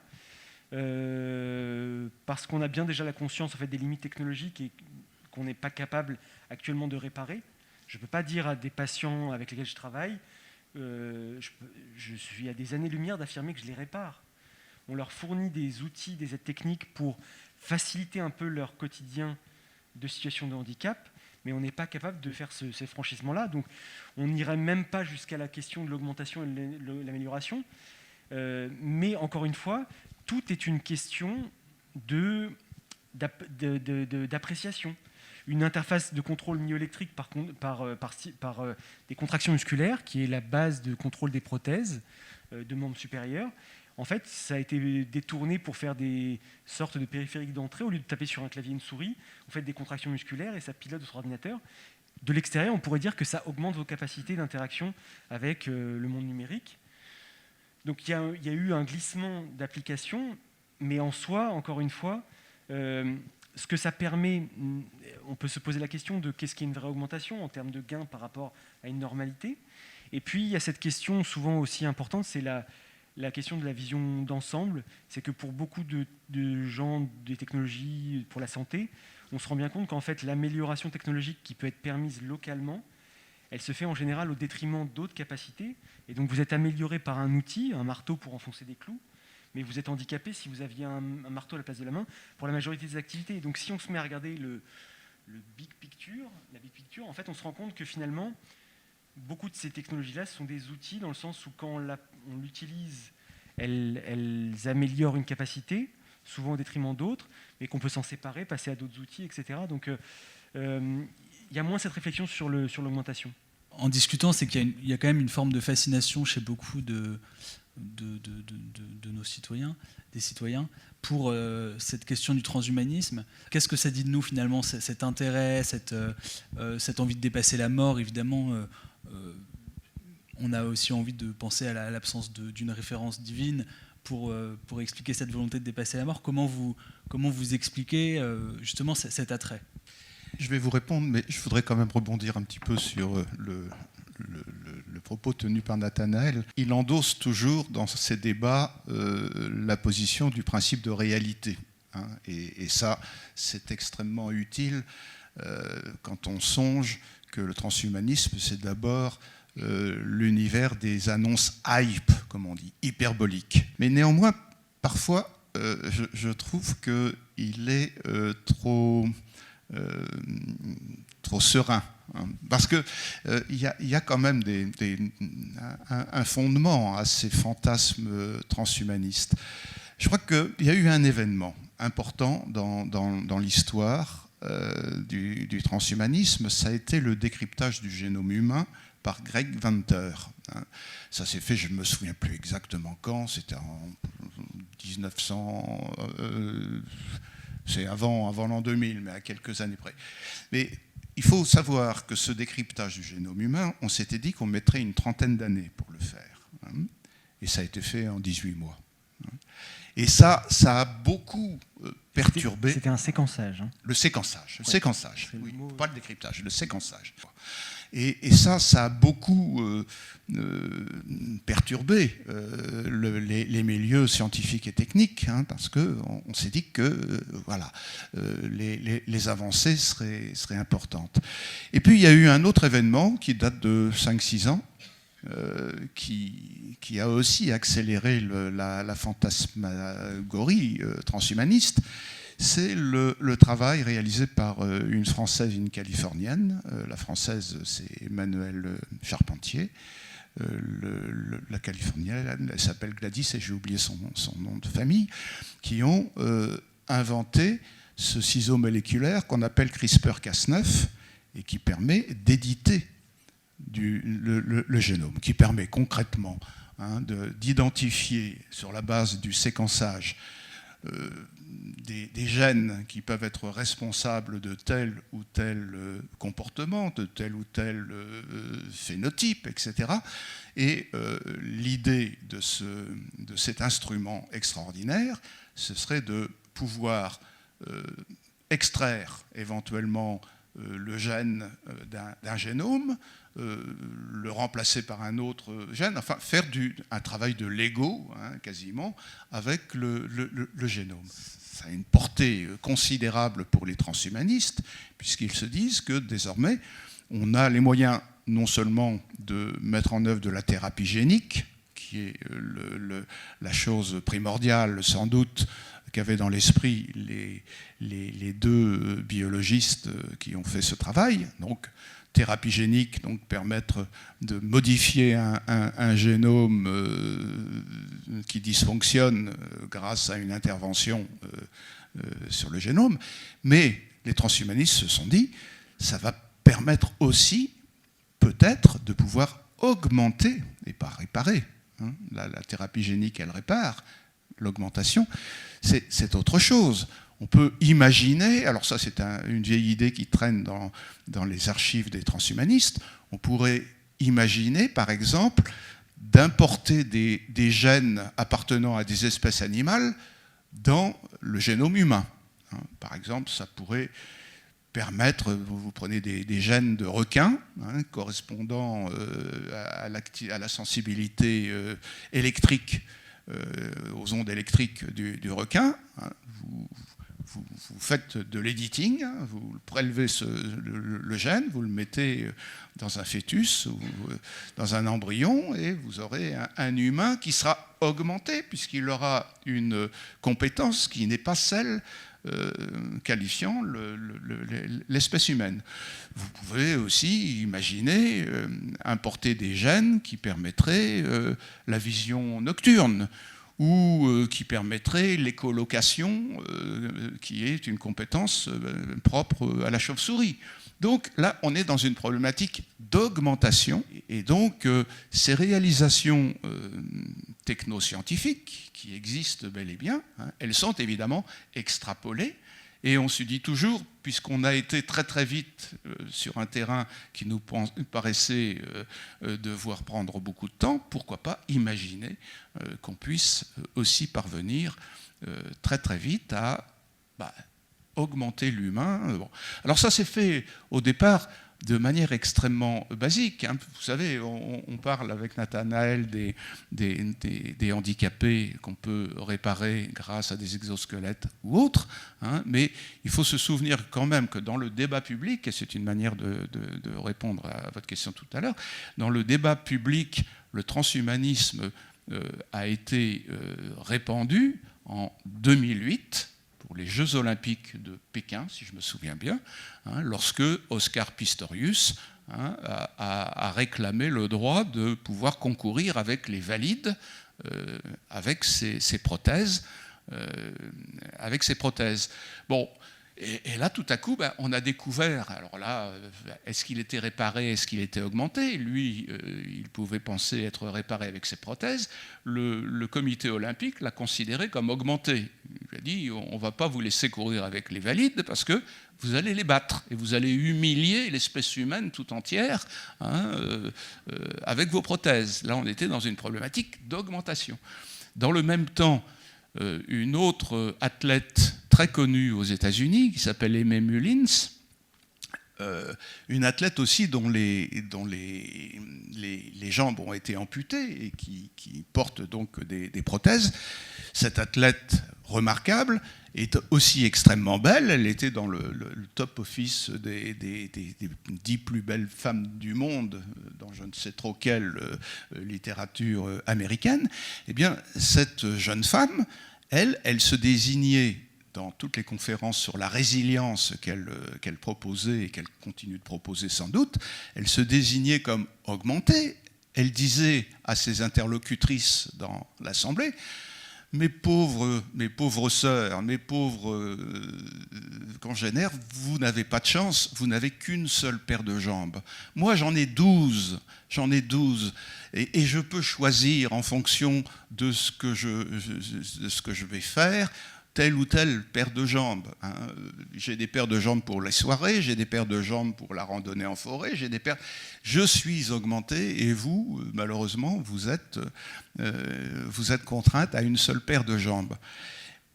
parce qu'on a bien déjà la conscience, en fait, des limites technologiques et qu'on n'est pas capable actuellement de réparer. Je ne peux pas dire à des patients avec lesquels je travaille, je suis à des années-lumière d'affirmer que je les répare. On leur fournit des outils, des aides techniques pour faciliter un peu leur quotidien de situation de handicap, mais on n'est pas capable de faire ces franchissements-là. Donc on n'irait même pas jusqu'à la question de l'augmentation et de l'amélioration. Mais encore une fois, tout est une question d'appréciation. Une interface de contrôle myoélectrique par des contractions musculaires, qui est la base de contrôle des prothèses de membres supérieurs. En fait, ça a été détourné pour faire des sortes de périphériques d'entrée. Au lieu de taper sur un clavier et une souris, vous faites des contractions musculaires et ça pilote votre ordinateur. De l'extérieur, on pourrait dire que ça augmente vos capacités d'interaction avec le monde numérique. Donc il y a eu un glissement d'application, mais en soi, encore une fois, ce que ça permet, on peut se poser la question de qu'est-ce qui est une vraie augmentation en termes de gains par rapport à une normalité. Et puis, il y a cette question souvent aussi importante, c'est la question de la vision d'ensemble. C'est que pour beaucoup de gens des technologies pour la santé, on se rend bien compte qu'en fait, l'amélioration technologique qui peut être permise localement, elle se fait en général au détriment d'autres capacités. Et donc, vous êtes amélioré par un outil, un marteau pour enfoncer des clous, mais vous êtes handicapé si vous aviez un marteau à la place de la main pour la majorité des activités. Et donc si on se met à regarder la big picture, en fait, on se rend compte que finalement, beaucoup de ces technologies-là sont des outils dans le sens où quand on l'utilise, elles améliorent une capacité, souvent au détriment d'autres, mais qu'on peut s'en séparer, passer à d'autres outils, etc. Donc il y a moins cette réflexion sur l'augmentation. En discutant, c'est qu'il y a quand même une forme de fascination chez beaucoup de nos citoyens, des citoyens, pour cette question du transhumanisme. Qu'est-ce que ça dit de nous finalement, cet intérêt, cette envie de dépasser la mort? Évidemment, on a aussi envie de penser à l'absence d'une référence divine pour expliquer cette volonté de dépasser la mort. Comment vous expliquez justement cet attrait? Je vais vous répondre, mais je voudrais quand même rebondir un petit peu sur le propos tenu par Nathanaël. Il endosse toujours dans ces débats la position du principe de réalité. Hein, et ça, c'est extrêmement utile quand on songe que le transhumanisme, c'est d'abord l'univers des annonces hype, comme on dit, hyperboliques. Mais néanmoins, parfois, je trouve qu'il est trop serein. Parce qu'il y a quand même un fondement à ces fantasmes transhumanistes. Je crois qu'il y a eu un événement important dans l'histoire du transhumanisme, ça a été le décryptage du génome humain par Greg Venter. Ça s'est fait, je ne me souviens plus exactement quand, c'était en 1900, c'est avant l'an 2000, mais à quelques années près. Mais il faut savoir que ce décryptage du génome humain, on s'était dit qu'on mettrait une trentaine d'années pour le faire. Et ça a été fait en 18 mois. Et ça a beaucoup perturbé. C'était un séquençage. Hein. Le séquençage, oui, mot... pas le décryptage, le séquençage. Et ça a beaucoup perturbé les milieux scientifiques et techniques, hein, parce qu'on s'est dit que les avancées seraient importantes. Et puis il y a eu un autre événement qui date de 5-6 ans, qui a aussi accéléré la fantasmagorie transhumaniste. C'est le travail réalisé par une Française et une Californienne. La Française, c'est Emmanuelle Charpentier. La Californienne, elle s'appelle Gladys, et j'ai oublié son nom de famille, qui ont inventé ce ciseau moléculaire qu'on appelle CRISPR-Cas9 et qui permet d'éditer le génome, qui permet concrètement d'identifier sur la base du séquençage des gènes qui peuvent être responsables de tel ou tel comportement, de tel ou tel phénotype, etc. Et l'idée de cet instrument extraordinaire, ce serait de pouvoir extraire éventuellement le gène d'un génome, le remplacer par un autre gène, enfin faire un travail de Lego, hein, quasiment, avec le génome. Ça a une portée considérable pour les transhumanistes, puisqu'ils se disent que désormais, on a les moyens non seulement de mettre en œuvre de la thérapie génique, qui est la chose primordiale, sans doute, qu'avaient dans l'esprit les deux biologistes qui ont fait ce travail, donc thérapie génique, donc permettre de modifier un génome qui dysfonctionne grâce à une intervention sur le génome. Mais les transhumanistes se sont dit, ça va permettre aussi peut-être de pouvoir augmenter, et pas réparer. Hein, la thérapie génique, elle répare. L'augmentation, c'est autre chose. On peut imaginer, alors ça c'est une vieille idée qui traîne dans les archives des transhumanistes, on pourrait imaginer par exemple d'importer des gènes appartenant à des espèces animales dans le génome humain. Par exemple, ça pourrait permettre, vous prenez des gènes de requins, hein, correspondant à la sensibilité électrique, aux ondes électriques du requin, hein, vous faites de l'editing, hein, vous prélevez le gène, vous le mettez dans un fœtus ou dans un embryon et vous aurez un humain qui sera augmenté puisqu'il aura une compétence qui n'est pas celle qualifiant l'espèce humaine. Vous pouvez aussi imaginer importer des gènes qui permettraient la vision nocturne ou qui permettraient l'écholocation, qui est une compétence propre à la chauve-souris. Donc là, on est dans une problématique d'augmentation. Et donc, ces réalisations technoscientifiques, qui existent bel et bien, hein, elles sont évidemment extrapolées. Et on se dit toujours, puisqu'on a été très très vite sur un terrain qui nous paraissait devoir prendre beaucoup de temps, pourquoi pas imaginer qu'on puisse aussi parvenir très très vite à augmenter l'humain. Bon. Alors ça s'est fait au départ de manière extrêmement basique. Hein. Vous savez, on parle avec Nathanaël des handicapés qu'on peut réparer grâce à des exosquelettes ou autres, hein, mais il faut se souvenir quand même que dans le débat public, et c'est une manière de répondre à votre question tout à l'heure, dans le débat public, le transhumanisme a été répandu en 2008, pour les Jeux Olympiques de Pékin, si je me souviens bien, hein, lorsque Oscar Pistorius a réclamé le droit de pouvoir concourir avec les valides, avec ses prothèses. Bon, et là, tout à coup, on a découvert, alors là, est-ce qu'il était réparé, est-ce qu'il était augmenté? Lui, il pouvait penser être réparé avec ses prothèses. Le comité olympique l'a considéré comme augmenté. Il a dit, on ne va pas vous laisser courir avec les valides parce que vous allez les battre et vous allez humilier l'espèce humaine tout entière, hein, avec vos prothèses. Là, on était dans une problématique d'augmentation. Dans le même temps, une autre athlète très connue aux États-Unis, qui s'appelle Aimee Mullins, une athlète aussi dont les jambes ont été amputées et qui porte donc des prothèses. Cette athlète remarquable est aussi extrêmement belle. Elle était dans le top office des 10 plus belles femmes du monde, dans je ne sais trop quelle littérature américaine. Eh bien, cette jeune femme, elle se désignait dans toutes les conférences sur la résilience qu'elle proposait et qu'elle continue de proposer sans doute, elle se désignait comme augmentée. Elle disait à ses interlocutrices dans l'Assemblée, mes pauvres sœurs, mes pauvres congénères, vous n'avez pas de chance, vous n'avez qu'une seule paire de jambes. Moi, j'en ai 12. Et je peux choisir en fonction de ce que je vais faire, telle ou telle paire de jambes. Hein. J'ai des paires de jambes pour les soirées, j'ai des paires de jambes pour la randonnée en forêt, je suis augmenté et vous, malheureusement, vous êtes contrainte à une seule paire de jambes.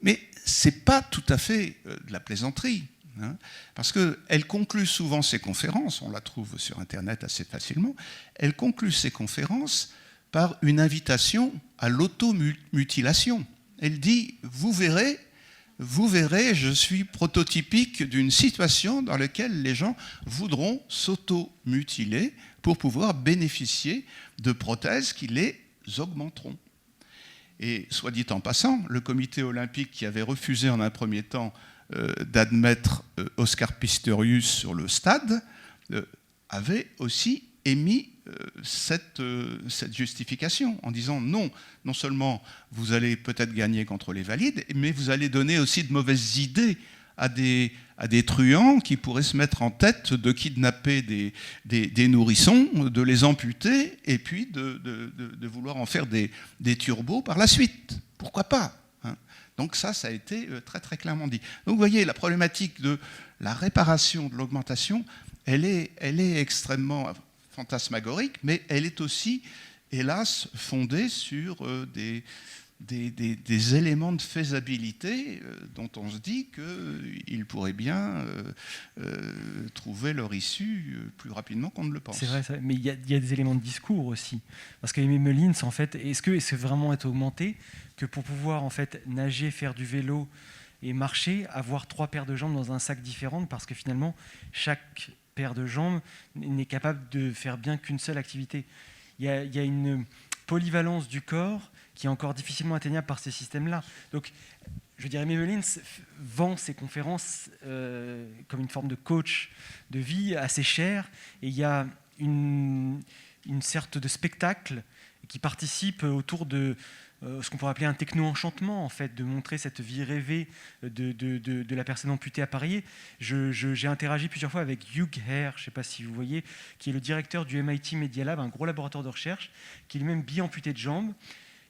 Mais ce n'est pas tout à fait de la plaisanterie. Hein, parce qu'elle conclut souvent ses conférences, on la trouve sur Internet assez facilement, elle conclut ses conférences par une invitation à l'automutilation. Elle dit, vous verrez, je suis prototypique d'une situation dans laquelle les gens voudront s'automutiler pour pouvoir bénéficier de prothèses qui les augmenteront. Et soit dit en passant, le comité olympique qui avait refusé en un premier temps d'admettre Oscar Pistorius sur le stade avait aussi émis cette justification en disant non seulement vous allez peut-être gagner contre les valides, mais vous allez donner aussi de mauvaises idées à des truands qui pourraient se mettre en tête de kidnapper des nourrissons, de les amputer et puis de vouloir en faire des turbos par la suite. Pourquoi pas, hein? Donc ça a été très très clairement dit. Donc vous voyez, la problématique de la réparation, de l'augmentation, elle est extrêmement fantasmagorique, mais elle est aussi, hélas, fondée sur des éléments de faisabilité dont on se dit qu'ils pourraient bien trouver leur issue plus rapidement qu'on ne le pense. C'est vrai, mais il y a des éléments de discours aussi. Parce qu'Aimee Mullins, en fait, est-ce que vraiment être augmenté que pour pouvoir en fait nager, faire du vélo et marcher, avoir 3 paires de jambes dans un sac différent, parce que finalement, chaque paire de jambes n'est capable de faire bien qu'une seule activité. Il y a une polyvalence du corps qui est encore difficilement atteignable par ces systèmes-là. Donc, je veux dire, Amy Mullins vend ses conférences comme une forme de coach de vie assez cher, et il y a une sorte de spectacle qui participe autour de ce qu'on pourrait appeler un techno-enchantement, en fait, de montrer cette vie rêvée de la personne amputée appareillée. J'ai interagi plusieurs fois avec Hugh Hare, je ne sais pas si vous voyez, qui est le directeur du MIT Media Lab, un gros laboratoire de recherche, qui est lui-même bi-amputé de jambes.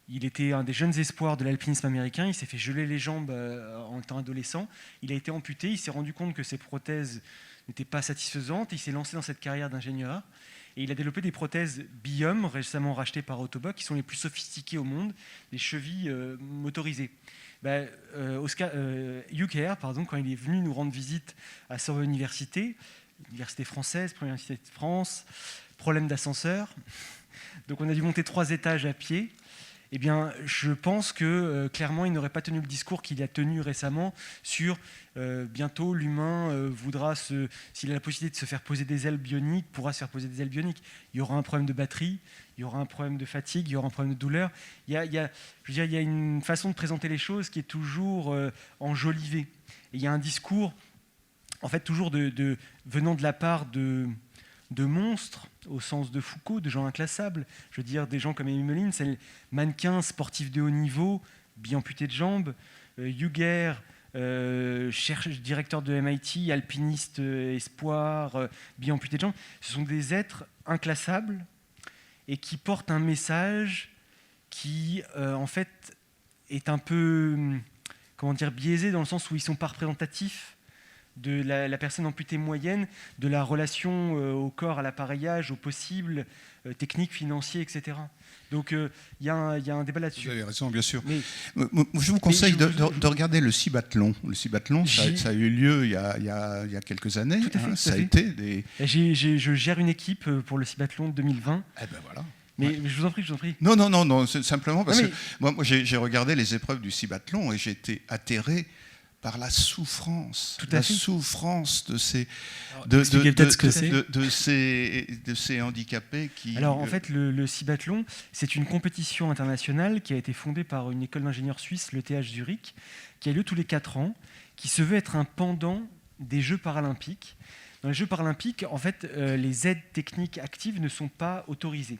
Il était un des jeunes espoirs de l'alpinisme américain. Il s'est fait geler les jambes en étant adolescent. Il a été amputé. Il s'est rendu compte que ses prothèses n'étaient pas satisfaisantes. Il s'est lancé dans cette carrière d'ingénieur. Et il a développé des prothèses Biome, récemment rachetées par Autobot, qui sont les plus sophistiquées au monde, des chevilles motorisées. Hugh Hare, quand il est venu nous rendre visite à Sorbonne Université, université française, première université de France, problème d'ascenseur. Donc on a dû monter 3 étages à pied. Eh bien, je pense que clairement, il n'aurait pas tenu le discours qu'il a tenu récemment sur bientôt l'humain voudra, s'il a la possibilité de se faire poser des ailes bioniques, pourra se faire poser des ailes bioniques. Il y aura un problème de batterie, il y aura un problème de fatigue, il y aura un problème de douleur. Il y a une façon de présenter les choses qui est toujours enjolivée. Et il y a un discours, en fait, toujours venant de la part de monstres, au sens de Foucault, de gens inclassables. Je veux dire, des gens comme Amy Mullins, mannequin sportif de haut niveau, bi-amputé de jambes. Hugh Hare, directeur de MIT, alpiniste espoir, bi-amputé de jambes. Ce sont des êtres inclassables et qui portent un message qui, en fait, est un peu, biaisé dans le sens où ils ne sont pas représentatifs de la personne amputée moyenne, de la relation au corps, à l'appareillage, au possible, technique, financier, etc. Donc il y a un débat là-dessus. Vous avez raison, bien sûr. Je vous conseille de regarder le Cibathlon. Le Cibathlon, ça a eu lieu il y a quelques années. Tout à fait, ça a été des... Je gère une équipe pour le Cibathlon 2020. Eh ben voilà. Mais je vous en prie. Non, c'est simplement parce que moi j'ai regardé les épreuves du Cibathlon et j'ai été atterré par la souffrance, souffrance de ces handicapés qui... Alors en fait, le Cibathlon, c'est une compétition internationale qui a été fondée par une école d'ingénieurs suisse, l'ETH Zurich, qui a lieu tous les 4 ans, qui se veut être un pendant des Jeux paralympiques. Dans les Jeux paralympiques, en fait, les aides techniques actives ne sont pas autorisées.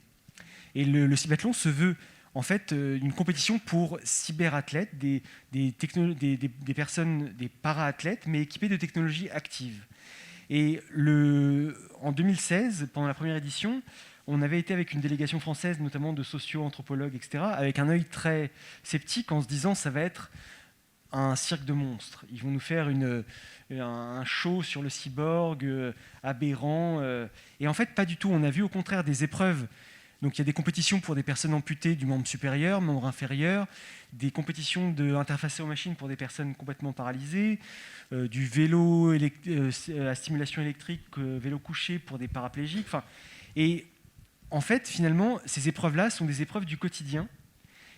Et le Cibathlon se veut en fait une compétition pour cyberathlètes, des personnes, des para-athlètes, mais équipés de technologies actives. Et en 2016, pendant la première édition, on avait été avec une délégation française, notamment de socio-anthropologues, etc., avec un œil très sceptique en se disant ça va être un cirque de monstres. Ils vont nous faire un show sur le cyborg aberrant. Et en fait, pas du tout. On a vu au contraire des épreuves. Donc il y a des compétitions pour des personnes amputées du membre supérieur, membre inférieur, des compétitions d'interfacées aux machines pour des personnes complètement paralysées, du vélo à stimulation électrique, vélo couché pour des paraplégiques. Et en fait, finalement, ces épreuves-là sont des épreuves du quotidien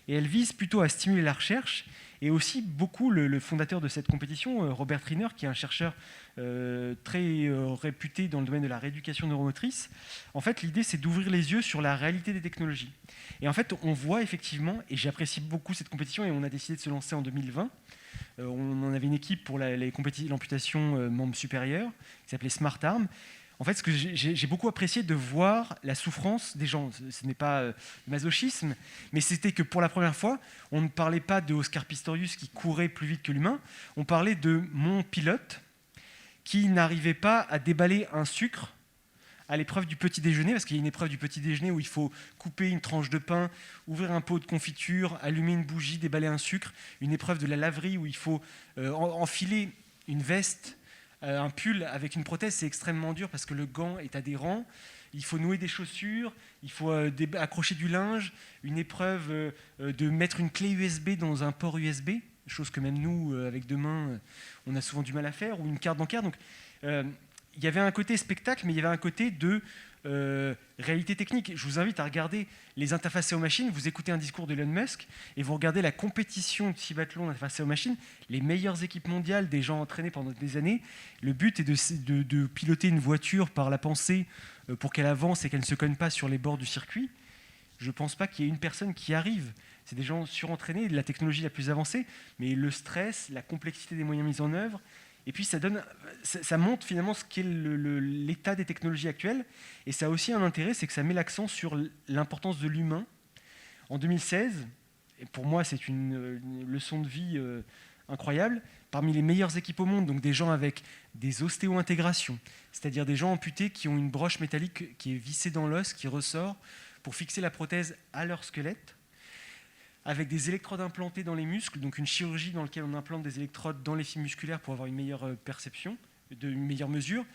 et elles visent plutôt à stimuler la recherche. Et aussi beaucoup le fondateur de cette compétition, Robert Riner, qui est un chercheur très réputé dans le domaine de la rééducation neuromotrice. En fait, l'idée, c'est d'ouvrir les yeux sur la réalité des technologies. Et en fait, on voit effectivement, et j'apprécie beaucoup cette compétition, et on a décidé de se lancer en 2020. On en avait une équipe pour l'amputation membre supérieur, qui s'appelait Smart Arm. En fait, ce que j'ai beaucoup apprécié de voir la souffrance des gens, ce n'est pas masochisme, mais c'était que pour la première fois, on ne parlait pas de Oscar Pistorius qui courait plus vite que l'humain, on parlait de mon pilote qui n'arrivait pas à déballer un sucre à l'épreuve du petit déjeuner, parce qu'il y a une épreuve du petit déjeuner où il faut couper une tranche de pain, ouvrir un pot de confiture, allumer une bougie, déballer un sucre, une épreuve de la laverie où il faut enfiler une veste, un pull avec une prothèse, c'est extrêmement dur parce que le gant est adhérent. Il faut nouer des chaussures, il faut accrocher du linge, une épreuve de mettre une clé USB dans un port USB, chose que même nous, avec 2 mains, on a souvent du mal à faire, ou une carte bancaire. Donc, il y avait un côté spectacle, mais il y avait un côté de réalité technique. Je vous invite à regarder les interfacés aux machines. Vous écoutez un discours d'Elon Musk et vous regardez la compétition de Cibathlon interfacée aux machines. Les meilleures équipes mondiales, des gens entraînés pendant des années. Le but est de piloter une voiture par la pensée pour qu'elle avance et qu'elle ne se cogne pas sur les bords du circuit. Je ne pense pas qu'il y ait une personne qui arrive. C'est des gens surentraînés, de la technologie la plus avancée, mais le stress, la complexité des moyens mis en œuvre, et puis ça montre finalement ce qu'est l'état des technologies actuelles, et ça a aussi un intérêt, c'est que ça met l'accent sur l'importance de l'humain. En 2016, et pour moi c'est une leçon de vie incroyable, parmi les meilleures équipes au monde, donc des gens avec des ostéo-intégrations, c'est-à-dire des gens amputés qui ont une broche métallique qui est vissée dans l'os, qui ressort pour fixer la prothèse à leur squelette, avec des électrodes implantées dans les muscles, donc une chirurgie dans laquelle on implante des électrodes dans les fibres musculaires pour avoir une meilleure perception, une meilleure mesure,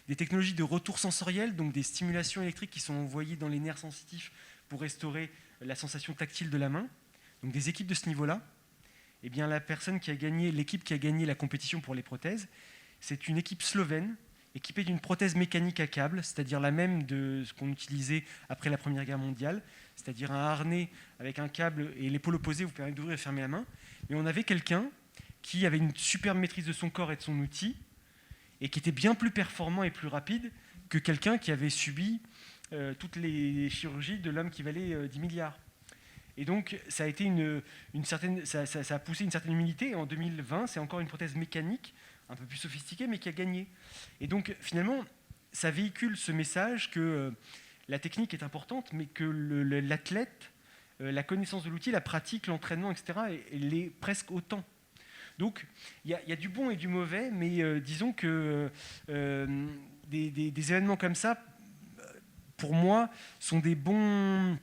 des technologies de retour sensoriel, donc des stimulations électriques qui sont envoyées dans les nerfs sensitifs pour restaurer la sensation tactile de la main, donc des équipes de ce niveau-là. Eh bien, l'équipe qui a gagné la compétition pour les prothèses, c'est une équipe slovène, équipée d'une prothèse mécanique à câble, c'est-à-dire la même de ce qu'on utilisait après la Première Guerre mondiale, c'est-à-dire un harnais avec un câble et l'épaule opposée vous permet d'ouvrir et fermer la main. Mais on avait quelqu'un qui avait une superbe maîtrise de son corps et de son outil et qui était bien plus performant et plus rapide que quelqu'un qui avait subi toutes les chirurgies de l'homme qui valait 10 milliards. Et donc, ça a été ça a poussé une certaine humilité. Et en 2020, c'est encore une prothèse mécanique, un peu plus sophistiquée, mais qui a gagné. Et donc, finalement, ça véhicule ce message que la technique est importante, mais que l'athlète, la connaissance de l'outil, la pratique, l'entraînement, etc., elle est presque autant. Donc, il y a du bon et du mauvais, mais disons que des événements comme ça, pour moi, sont des bonnes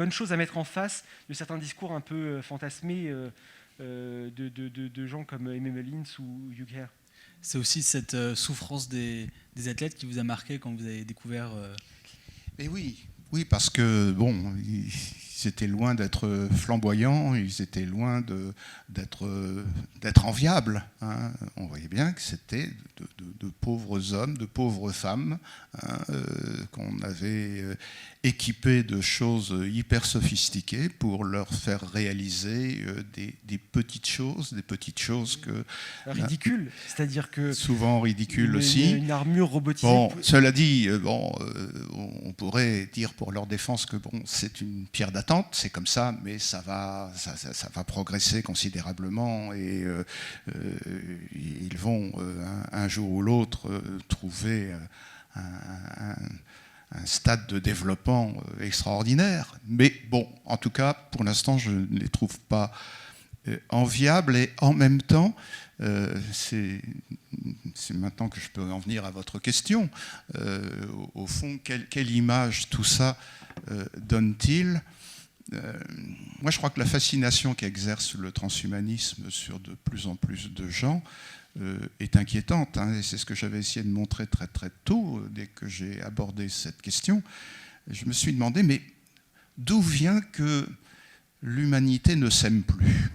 choses à mettre en face de certains discours un peu fantasmés de gens comme Aimé Mullins ou Hugh Hare. C'est aussi cette souffrance des athlètes qui vous a marqué quand vous avez découvert... Mais oui, parce que bon, ils étaient loin d'être flamboyants, ils étaient loin d'être enviables. Hein. On voyait bien que c'était de pauvres hommes, de pauvres femmes, hein, qu'on avait équipés de choses hyper sophistiquées pour leur faire réaliser des petites choses que... Ridicules, c'est-à-dire que... Souvent ridicules aussi. Une armure robotisée... Bon, cela dit, on pourrait dire pour leur défense que bon, c'est une pierre d'attente, c'est comme ça, mais ça va progresser considérablement et ils vont un jour ou l'autre trouver un stade de développement extraordinaire. Mais bon, en tout cas, pour l'instant, je ne les trouve pas enviables et en même temps, c'est maintenant que je peux en venir à votre question. Au fond, quelle image tout ça donne-t-il ? Moi, je crois que la fascination qu'exerce le transhumanisme sur de plus en plus de gens est inquiétante, hein, et c'est ce que j'avais essayé de montrer très très tôt, dès que j'ai abordé cette question. Je me suis demandé, mais d'où vient que l'humanité ne s'aime plus ?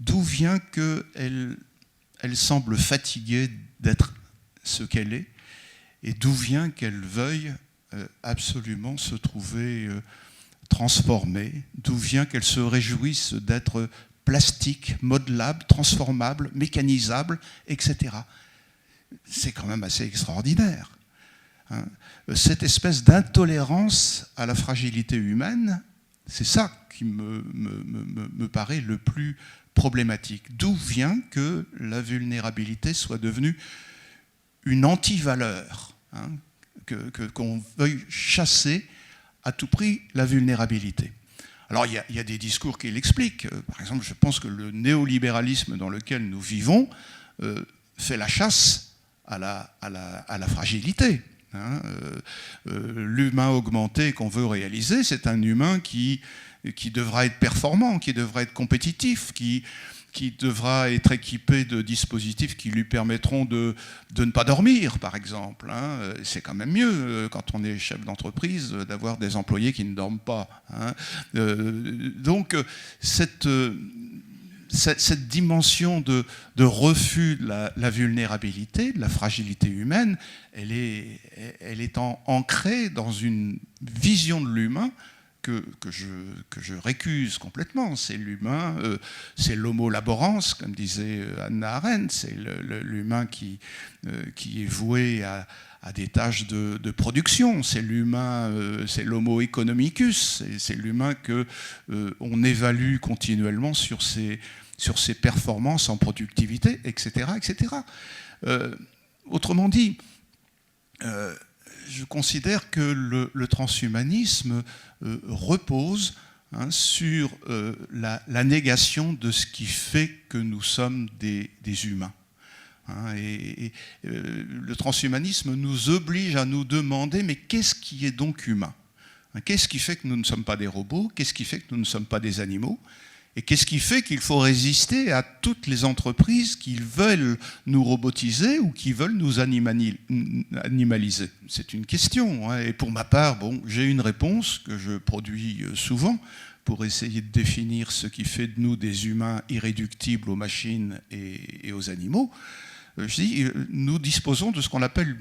D'où vient qu'elle semble fatiguée d'être ce qu'elle est ? Et d'où vient qu'elle veuille absolument se trouver transformée ? D'où vient qu'elle se réjouisse d'être plastique, modelable, transformable, mécanisable, etc. C'est quand même assez extraordinaire. Hein. Cette espèce d'intolérance à la fragilité humaine, c'est ça qui me paraît le plus problématique. D'où vient que la vulnérabilité soit devenue une anti-valeur, hein, qu'on veuille chasser à tout prix la vulnérabilité. Alors, il y a des discours qui l'expliquent. Par exemple, je pense que le néolibéralisme dans lequel nous vivons fait la chasse à la fragilité. Hein. L'humain augmenté qu'on veut réaliser, c'est un humain qui devra être performant, qui devra être compétitif, qui devra être équipé de dispositifs qui lui permettront de ne pas dormir, par exemple. Hein. C'est quand même mieux, quand on est chef d'entreprise, d'avoir des employés qui ne dorment pas. Hein. Donc, cette dimension de refus de la vulnérabilité, de la fragilité humaine, elle est ancrée dans une vision de l'humain que je récuse complètement. C'est l'humain, c'est l'homo laborans, comme disait Hannah Arendt, c'est l'humain qui est voué à des tâches de production. C'est l'humain, c'est l'homo economicus, c'est l'humain qu'on évalue continuellement sur ses performances en productivité, etc. etc. Autrement dit, je considère que le transhumanisme repose sur la négation de ce qui fait que nous sommes des humains. Le transhumanisme nous oblige à nous demander, mais qu'est-ce qui est donc humain ? Qu'est-ce qui fait que nous ne sommes pas des robots ? Qu'est-ce qui fait que nous ne sommes pas des animaux ? Et qu'est-ce qui fait qu'il faut résister à toutes les entreprises qui veulent nous robotiser ou qui veulent nous animaliser ? C'est une question. Et pour ma part, j'ai une réponse que je produis souvent pour essayer de définir ce qui fait de nous des humains irréductibles aux machines et aux animaux. Je dis, nous disposons de ce qu'on appelle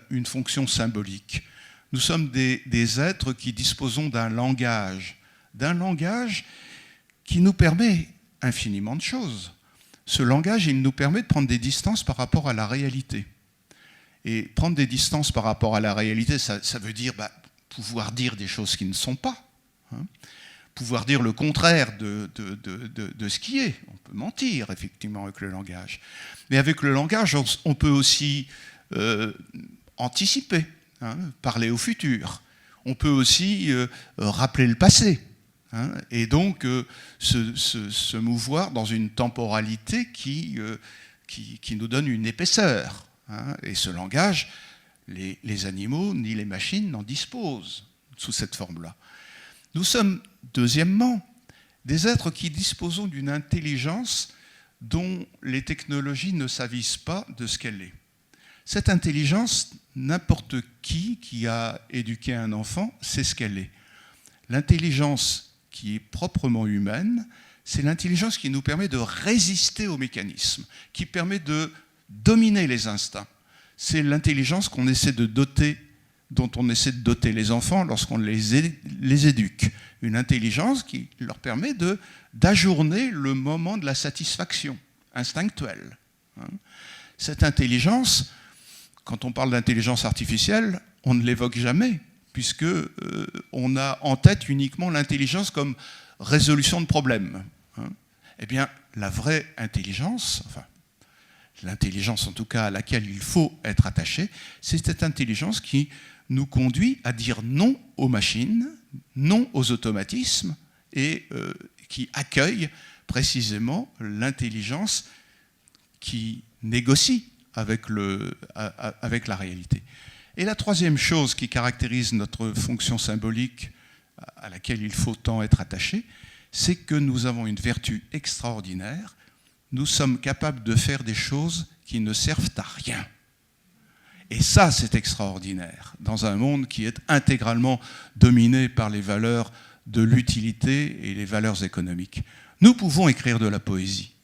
une fonction symbolique. Nous sommes des êtres qui disposons d'un langage qui nous permet infiniment de choses. Ce langage, il nous permet de prendre des distances par rapport à la réalité. Et prendre des distances par rapport à la réalité, ça veut dire pouvoir dire des choses qui ne sont pas. Pouvoir dire le contraire de ce qui est. On peut mentir, effectivement, avec le langage. Mais avec le langage, on peut aussi anticiper, parler au futur. On peut aussi rappeler le passé. Et donc se mouvoir dans une temporalité qui nous donne une épaisseur. Et ce langage, les animaux ni les machines n'en disposent sous cette forme-là. Nous sommes, deuxièmement, des êtres qui disposons d'une intelligence dont les technologies ne s'avisent pas de ce qu'elle est. Cette intelligence, n'importe qui a éduqué un enfant sait ce qu'elle est. L'intelligence qui est proprement humaine, c'est l'intelligence qui nous permet de résister aux mécanismes, qui permet de dominer les instincts. C'est l'intelligence dont on essaie de doter les enfants lorsqu'on les éduque. Une intelligence qui leur permet d'ajourner le moment de la satisfaction instinctuelle. Cette intelligence, quand on parle d'intelligence artificielle, on ne l'évoque jamais, puisque on a en tête uniquement l'intelligence comme résolution de problèmes. Eh bien, la vraie intelligence, l'intelligence en tout cas à laquelle il faut être attaché, c'est cette intelligence qui nous conduit à dire non aux machines, non aux automatismes, et qui accueille précisément l'intelligence qui négocie avec la réalité. Et la troisième chose qui caractérise notre fonction symbolique à laquelle il faut tant être attaché, c'est que nous avons une vertu extraordinaire. Nous sommes capables de faire des choses qui ne servent à rien. Et ça, c'est extraordinaire, dans un monde qui est intégralement dominé par les valeurs de l'utilité et les valeurs économiques. Nous pouvons écrire de la poésie.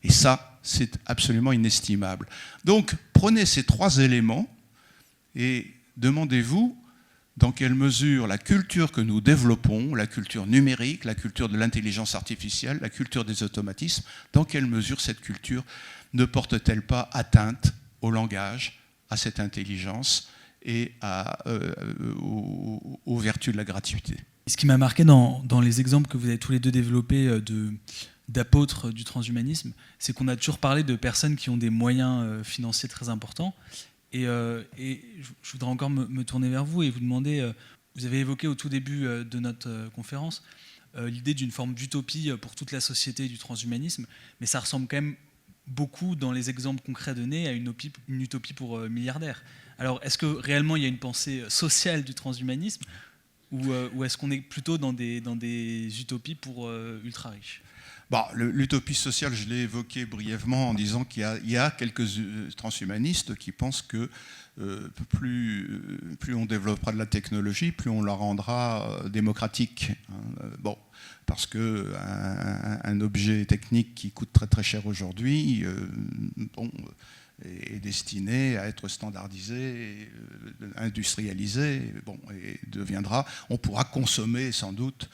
Et ça, c'est absolument inestimable. Donc, prenez ces trois éléments et demandez-vous dans quelle mesure la culture que nous développons, la culture numérique, la culture de l'intelligence artificielle, la culture des automatismes, dans quelle mesure cette culture ne porte-t-elle pas atteinte au langage, à cette intelligence et aux vertus de la gratuité. Ce qui m'a marqué dans les exemples que vous avez tous les deux développés d'apôtres du transhumanisme, c'est qu'on a toujours parlé de personnes qui ont des moyens financiers très importants. Et je voudrais encore me tourner vers vous et vous demander, vous avez évoqué au tout début de notre conférence l'idée d'une forme d'utopie pour toute la société du transhumanisme, mais ça ressemble quand même beaucoup dans les exemples concrets donnés à une utopie pour milliardaires. Alors, est-ce que réellement il y a une pensée sociale du transhumanisme ou est-ce qu'on est plutôt dans des utopies pour ultra riches ? Bon, l'utopie sociale, je l'ai évoqué brièvement en disant qu'il y a quelques transhumanistes qui pensent que plus on développera de la technologie, plus on la rendra démocratique. Bon, parce que un objet technique qui coûte très très cher aujourd'hui, est destiné à être standardisé, industrialisé, et on pourra consommer sans doute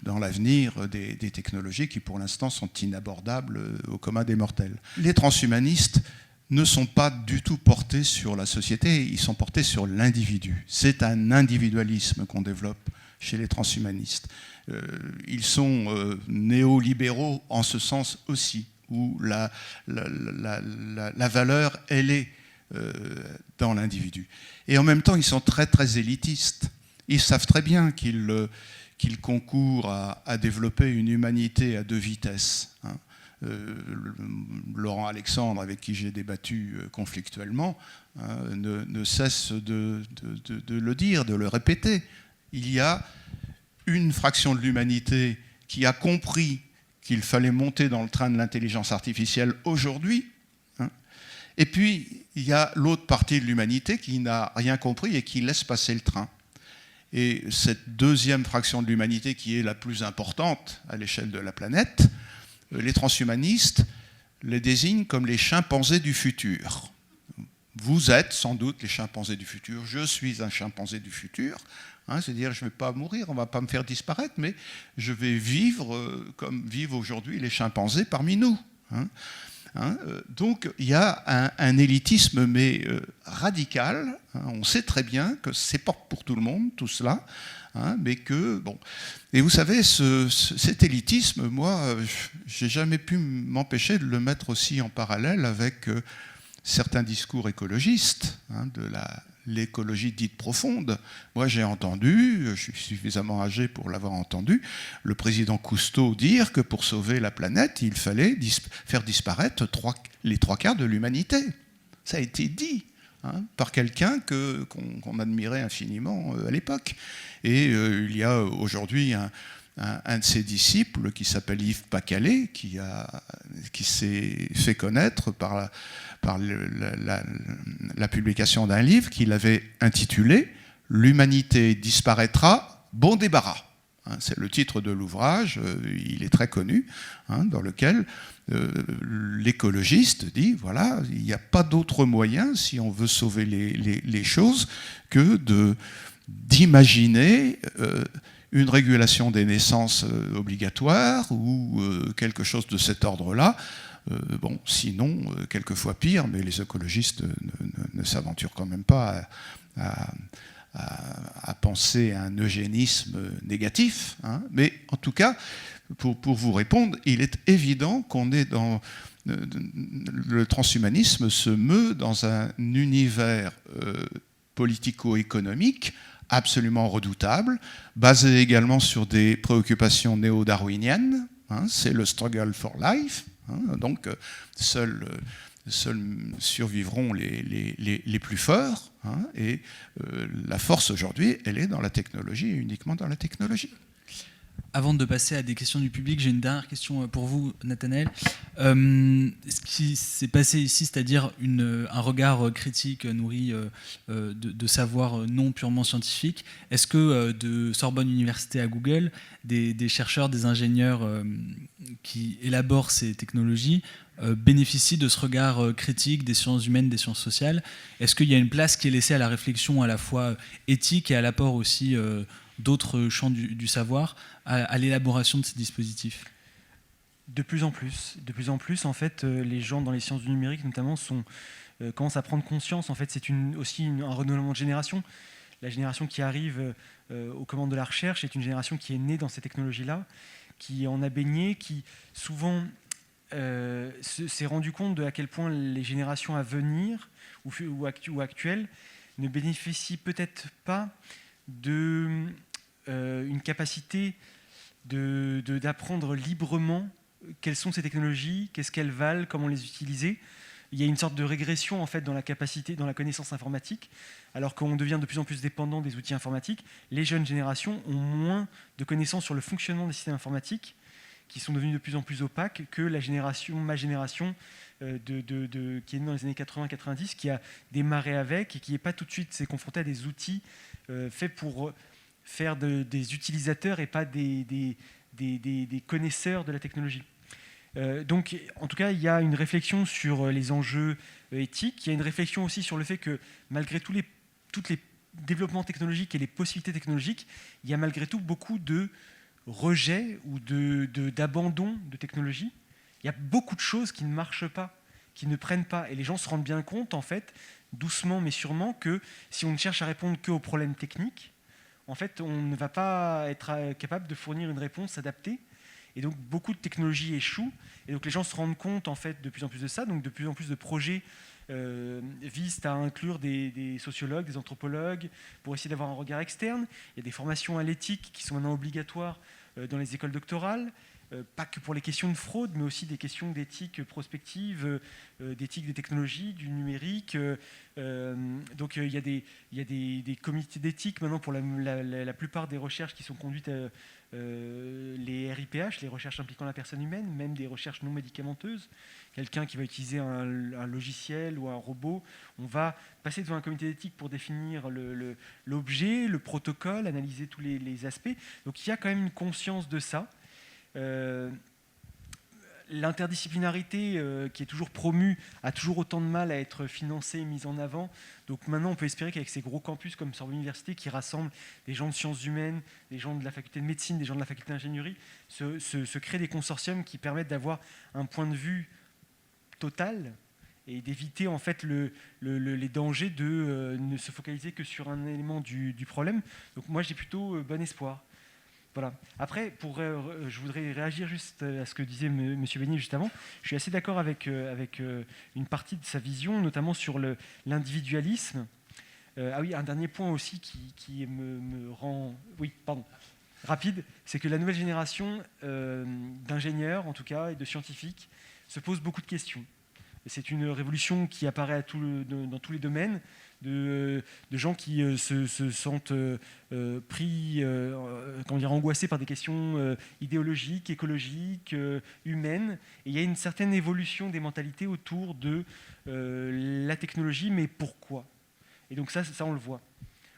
dans l'avenir des technologies qui pour l'instant sont inabordables au commun des mortels. Les transhumanistes ne sont pas du tout portés sur la société, ils sont portés sur l'individu. C'est un individualisme qu'on développe chez les transhumanistes. Ils sont néolibéraux en ce sens aussi, où la valeur, elle est dans l'individu. Et en même temps, ils sont très très élitistes. Ils savent très bien qu'ils concourent à développer une humanité à deux vitesses. Laurent Alexandre, avec qui j'ai débattu conflictuellement, ne cesse de le dire, de le répéter. Il y a une fraction de l'humanité qui a compris qu'il fallait monter dans le train de l'intelligence artificielle aujourd'hui, et puis il y a l'autre partie de l'humanité qui n'a rien compris et qui laisse passer le train. Et cette deuxième fraction de l'humanité qui est la plus importante à l'échelle de la planète, les transhumanistes les désignent comme les chimpanzés du futur. Vous êtes sans doute les chimpanzés du futur, je suis un chimpanzé du futur, c'est-à-dire je ne vais pas mourir, on ne va pas me faire disparaître, mais je vais vivre comme vivent aujourd'hui les chimpanzés parmi nous. Donc il y a un élitisme mais radical. On sait très bien que c'est pas pour tout le monde tout cela, mais que bon. Et vous savez, cet élitisme, moi, j'ai jamais pu m'empêcher de le mettre aussi en parallèle avec certains discours écologistes, de l'écologie dite profonde. Moi, j'ai entendu, je suis suffisamment âgé pour l'avoir entendu, le président Cousteau dire que pour sauver la planète, il fallait faire disparaître les trois quarts de l'humanité. Ça a été dit par quelqu'un qu'on admirait infiniment à l'époque. Et il y a aujourd'hui un de ses disciples qui s'appelle Yves Pacalet, qui s'est fait connaître par la publication d'un livre qu'il avait intitulé « L'humanité disparaîtra, bon débarras ». C'est le titre de l'ouvrage, il est très connu, dans lequel l'écologiste dit, voilà, il n'y a pas d'autre moyen, si on veut sauver les choses, que d'imaginer une régulation des naissances obligatoire ou quelque chose de cet ordre-là. Sinon, quelquefois pire, mais les écologistes ne s'aventurent quand même pas à penser à un eugénisme négatif. Mais en tout cas, pour vous répondre, il est évident qu'on est dans... Le transhumanisme se meut dans un univers politico-économique absolument redoutable, basé également sur des préoccupations néo-darwiniennes. C'est le struggle for life. Donc, seuls survivront les plus forts. Et la force aujourd'hui, elle est dans la technologie et uniquement dans la technologie. Avant de passer à des questions du public, j'ai une dernière question pour vous, Nathanaël. Ce qui s'est passé ici, c'est-à-dire un regard critique nourri de savoir non purement scientifique, est-ce que de Sorbonne Université à Google, des chercheurs, des ingénieurs qui élaborent ces technologies bénéficient de ce regard critique des sciences humaines, des sciences sociales? Est-ce qu'il y a une place qui est laissée à la réflexion à la fois éthique et à l'apport aussi d'autres champs du savoir à l'élaboration de ces dispositifs? De plus en plus, en fait, les gens dans les sciences du numérique, notamment, commencent à prendre conscience. En fait, c'est aussi un renouvellement de génération. La génération qui arrive aux commandes de la recherche est une génération qui est née dans ces technologies-là, qui en a baigné, qui souvent s'est rendu compte de à quel point les générations à venir ou actuelles ne bénéficient peut-être pas d'une capacité d'apprendre librement quelles sont ces technologies, qu'est-ce qu'elles valent, comment les utiliser. Il y a une sorte de régression en fait dans la capacité, dans la connaissance informatique, alors qu'on devient de plus en plus dépendant des outils informatiques. Les jeunes générations ont moins de connaissances sur le fonctionnement des systèmes informatiques qui sont devenues de plus en plus opaques que ma génération, qui est née dans les années 80-90, qui a démarré avec et qui n'est pas tout de suite s'est confrontée à des outils faits pour faire des utilisateurs et pas des connaisseurs de la technologie. Donc, en tout cas, il y a une réflexion sur les enjeux éthiques. Il y a une réflexion aussi sur le fait que, malgré tous les développements technologiques et les possibilités technologiques, il y a malgré tout beaucoup de rejet ou d'abandon de technologie. Il y a beaucoup de choses qui ne marchent pas, qui ne prennent pas. Et les gens se rendent bien compte, en fait, doucement mais sûrement, que si on ne cherche à répondre qu'aux problèmes techniques, en fait, on ne va pas être capable de fournir une réponse adaptée. Et donc, beaucoup de technologies échouent. Et donc, les gens se rendent compte, en fait, de plus en plus de ça. Donc, de plus en plus de projets visent à inclure des sociologues, des anthropologues, pour essayer d'avoir un regard externe. Il y a des formations à l'éthique qui sont maintenant obligatoires dans les écoles doctorales. Pas que pour les questions de fraude, mais aussi des questions d'éthique prospective, d'éthique des technologies, du numérique. Donc il y a des comités d'éthique maintenant pour la plupart des recherches qui sont conduites, les RIPH, les recherches impliquant la personne humaine, même des recherches non médicamenteuses. Quelqu'un qui va utiliser un logiciel ou un robot, on va passer devant un comité d'éthique pour définir l'objet, le protocole, analyser tous les aspects. Donc il y a quand même une conscience de ça. L'interdisciplinarité qui est toujours promue a toujours autant de mal à être financée et mise en avant. Donc maintenant, on peut espérer qu'avec ces gros campus comme Sorbonne Université, qui rassemblent des gens de sciences humaines, des gens de la faculté de médecine, des gens de la faculté d'ingénierie, se créent des consortiums qui permettent d'avoir un point de vue total et d'éviter en fait les dangers de ne se focaliser que sur un élément du problème. Donc moi, j'ai plutôt bon espoir. Voilà. Après, je voudrais réagir juste à ce que disait M. Beignet juste avant. Je suis assez d'accord avec une partie de sa vision, notamment sur l'individualisme. Ah oui, un dernier point aussi qui me rend... Oui, pardon. Rapide, c'est que la nouvelle génération d'ingénieurs, en tout cas, et de scientifiques, se pose beaucoup de questions. C'est une révolution qui apparaît dans tous les domaines, de gens qui se sentent angoissés par des questions idéologiques, écologiques, humaines. Et il y a une certaine évolution des mentalités autour de la technologie, mais pourquoi ? Et donc ça, on le voit.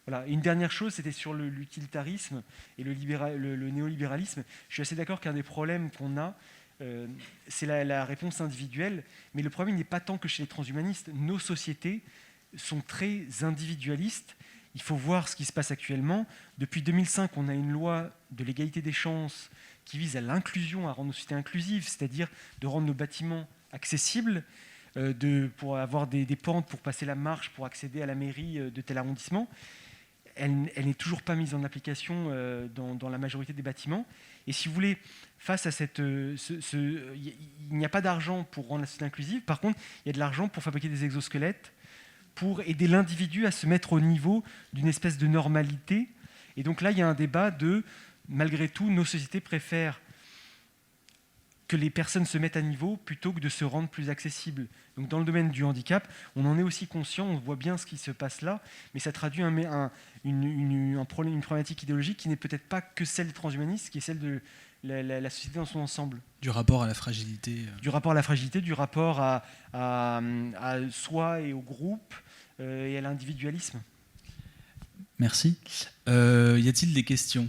Voilà. Et une dernière chose, c'était sur l'utilitarisme et le néolibéralisme. Je suis assez d'accord qu'un des problèmes qu'on a, c'est la réponse individuelle, mais le problème n'est pas tant que chez les transhumanistes. Nos sociétés sont très individualistes. Il faut voir ce qui se passe actuellement. Depuis 2005, on a une loi de l'égalité des chances qui vise à l'inclusion, à rendre nos sociétés inclusives, c'est-à-dire de rendre nos bâtiments accessibles, pour avoir des pentes pour passer la marche, pour accéder à la mairie de tel arrondissement. Elle n'est toujours pas mise en application dans la majorité des bâtiments. Et si vous voulez, face à il n'y a pas d'argent pour rendre la société inclusive. Par contre, il y a de l'argent pour fabriquer des exosquelettes, pour aider l'individu à se mettre au niveau d'une espèce de normalité. Et donc là, il y a un débat malgré tout, nos sociétés préfèrent que les personnes se mettent à niveau plutôt que de se rendre plus accessibles. Donc dans le domaine du handicap, on en est aussi conscient, on voit bien ce qui se passe là, mais ça traduit une problématique idéologique qui n'est peut-être pas que celle des transhumanistes, qui est celle de la société dans son ensemble. Du rapport à la fragilité. Du rapport à la fragilité, du rapport à soi et au groupe et à l'individualisme. Merci. Y a-t-il des questions ?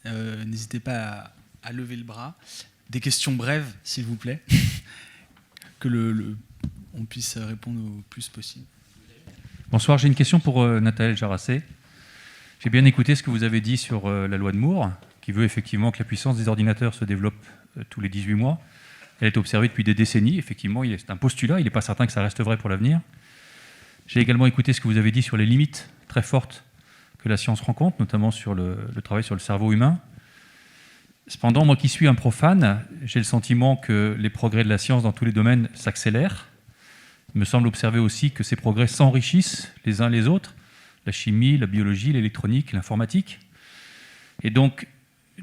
N'hésitez pas à lever le bras. Des questions brèves, s'il vous plaît, que on puisse répondre au plus possible. Bonsoir, j'ai une question pour Nathalie Jarassé. J'ai bien écouté ce que vous avez dit sur la loi de Moore, qui veut effectivement que la puissance des ordinateurs se développe tous les 18 mois. Elle est observée depuis des décennies. Effectivement, c'est un postulat, il n'est pas certain que ça reste vrai pour l'avenir. J'ai également écouté ce que vous avez dit sur les limites très fortes que la science rencontre, notamment sur le travail sur le cerveau humain. Cependant, moi qui suis un profane, j'ai le sentiment que les progrès de la science dans tous les domaines s'accélèrent. Il me semble observer aussi que ces progrès s'enrichissent les uns les autres, la chimie, la biologie, l'électronique, l'informatique. Et donc,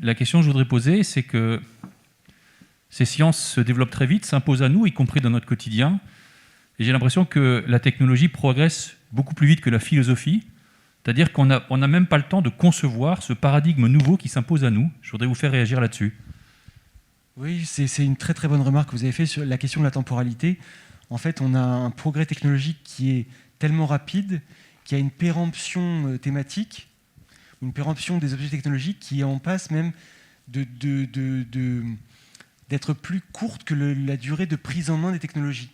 la question que je voudrais poser, c'est que ces sciences se développent très vite, s'imposent à nous, y compris dans notre quotidien. Et j'ai l'impression que la technologie progresse beaucoup plus vite que la philosophie. C'est-à-dire qu'on n'a même pas le temps de concevoir ce paradigme nouveau qui s'impose à nous. Je voudrais vous faire réagir là-dessus. Oui, c'est une très très bonne remarque que vous avez faite sur la question de la temporalité. En fait, on a un progrès technologique qui est tellement rapide qu'il y a une péremption thématique, une péremption des objets technologiques qui en passe même d'être plus courte que la durée de prise en main des technologies.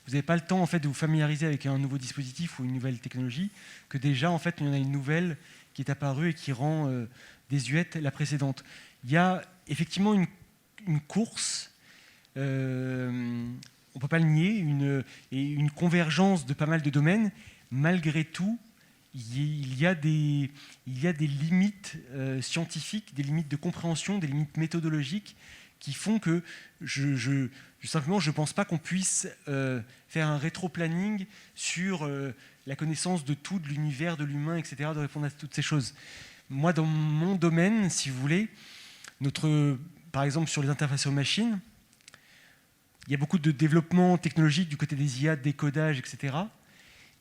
Vous n'avez pas le temps en fait, de vous familiariser avec un nouveau dispositif ou une nouvelle technologie, que déjà en fait, il y en a une nouvelle qui est apparue et qui rend désuète la précédente. Il y a effectivement une course, on ne peut pas le nier, une convergence de pas mal de domaines. Malgré tout, il y a des limites scientifiques, des limites de compréhension, des limites méthodologiques qui font que je ne pense pas qu'on puisse faire un rétro-planning sur la connaissance de tout, de l'univers, de l'humain, etc., de répondre à toutes ces choses. Moi, dans mon domaine, si vous voulez, par exemple sur les interfaces aux machines, il y a beaucoup de développement technologique du côté des IA, décodage, etc.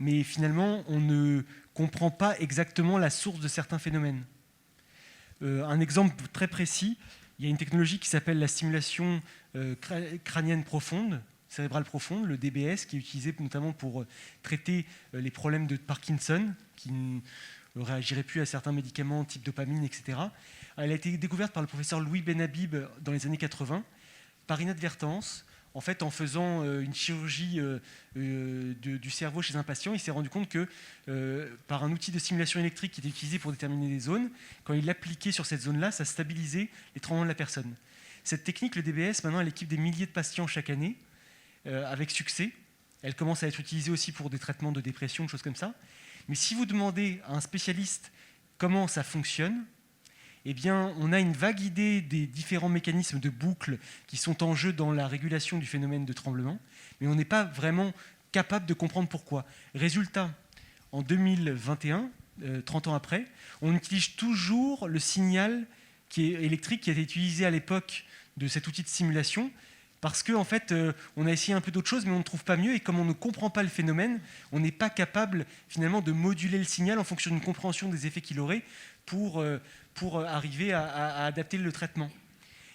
Mais finalement, on ne comprend pas exactement la source de certains phénomènes. Un exemple très précis, il y a une technologie qui s'appelle la stimulation crânienne profonde, cérébrale profonde, le DBS, qui est utilisé notamment pour traiter les problèmes de Parkinson, qui ne réagirait plus à certains médicaments type dopamine, etc. Elle a été découverte par le professeur Louis Benhabib dans les années 80, par inadvertance. En fait, en faisant une chirurgie du cerveau chez un patient, il s'est rendu compte que par un outil de stimulation électrique qui était utilisé pour déterminer des zones, quand il l'appliquait sur cette zone-là, ça stabilisait les tremblements de la personne. Cette technique, le DBS, maintenant, elle équipe des milliers de patients chaque année, avec succès. Elle commence à être utilisée aussi pour des traitements de dépression, des choses comme ça. Mais si vous demandez à un spécialiste comment ça fonctionne, eh bien, on a une vague idée des différents mécanismes de boucle qui sont en jeu dans la régulation du phénomène de tremblement, mais on n'est pas vraiment capable de comprendre pourquoi. Résultat, en 2021, 30 ans après, on utilise toujours le signal électrique qui a été utilisé à l'époque de cet outil de simulation, parce qu'en fait, on a essayé un peu d'autres choses, mais on ne trouve pas mieux, et comme on ne comprend pas le phénomène, on n'est pas capable finalement de moduler le signal en fonction d'une compréhension des effets qu'il aurait pour arriver à adapter le traitement.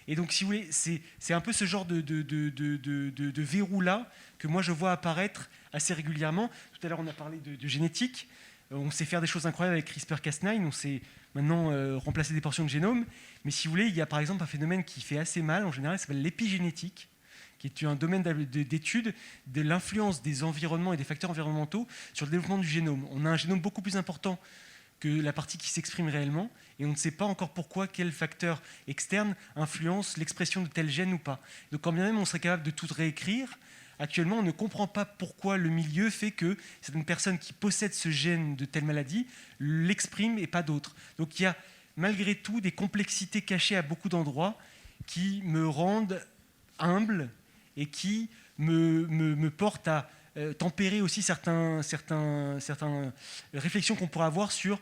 Et donc, si vous voulez, c'est un peu ce genre de verrou-là que moi je vois apparaître assez régulièrement. Tout à l'heure, on a parlé de génétique. On sait faire des choses incroyables avec CRISPR-Cas9. On sait maintenant remplacer des portions de génome. Mais si vous voulez, il y a par exemple un phénomène qui fait assez mal en général, qui s'appelle l'épigénétique, qui est un domaine d'étude de l'influence des environnements et des facteurs environnementaux sur le développement du génome. On a un génome beaucoup plus important que la partie qui s'exprime réellement, et on ne sait pas encore pourquoi, quel facteur externe influence l'expression de tel gène ou pas. Donc quand bien même on serait capable de tout réécrire, actuellement on ne comprend pas pourquoi le milieu fait que certaines personnes qui possèdent ce gène de telle maladie l'expriment et pas d'autres. Donc il y a malgré tout des complexités cachées à beaucoup d'endroits qui me rendent humble et qui me portent à tempérer aussi certaines réflexions qu'on pourrait avoir sur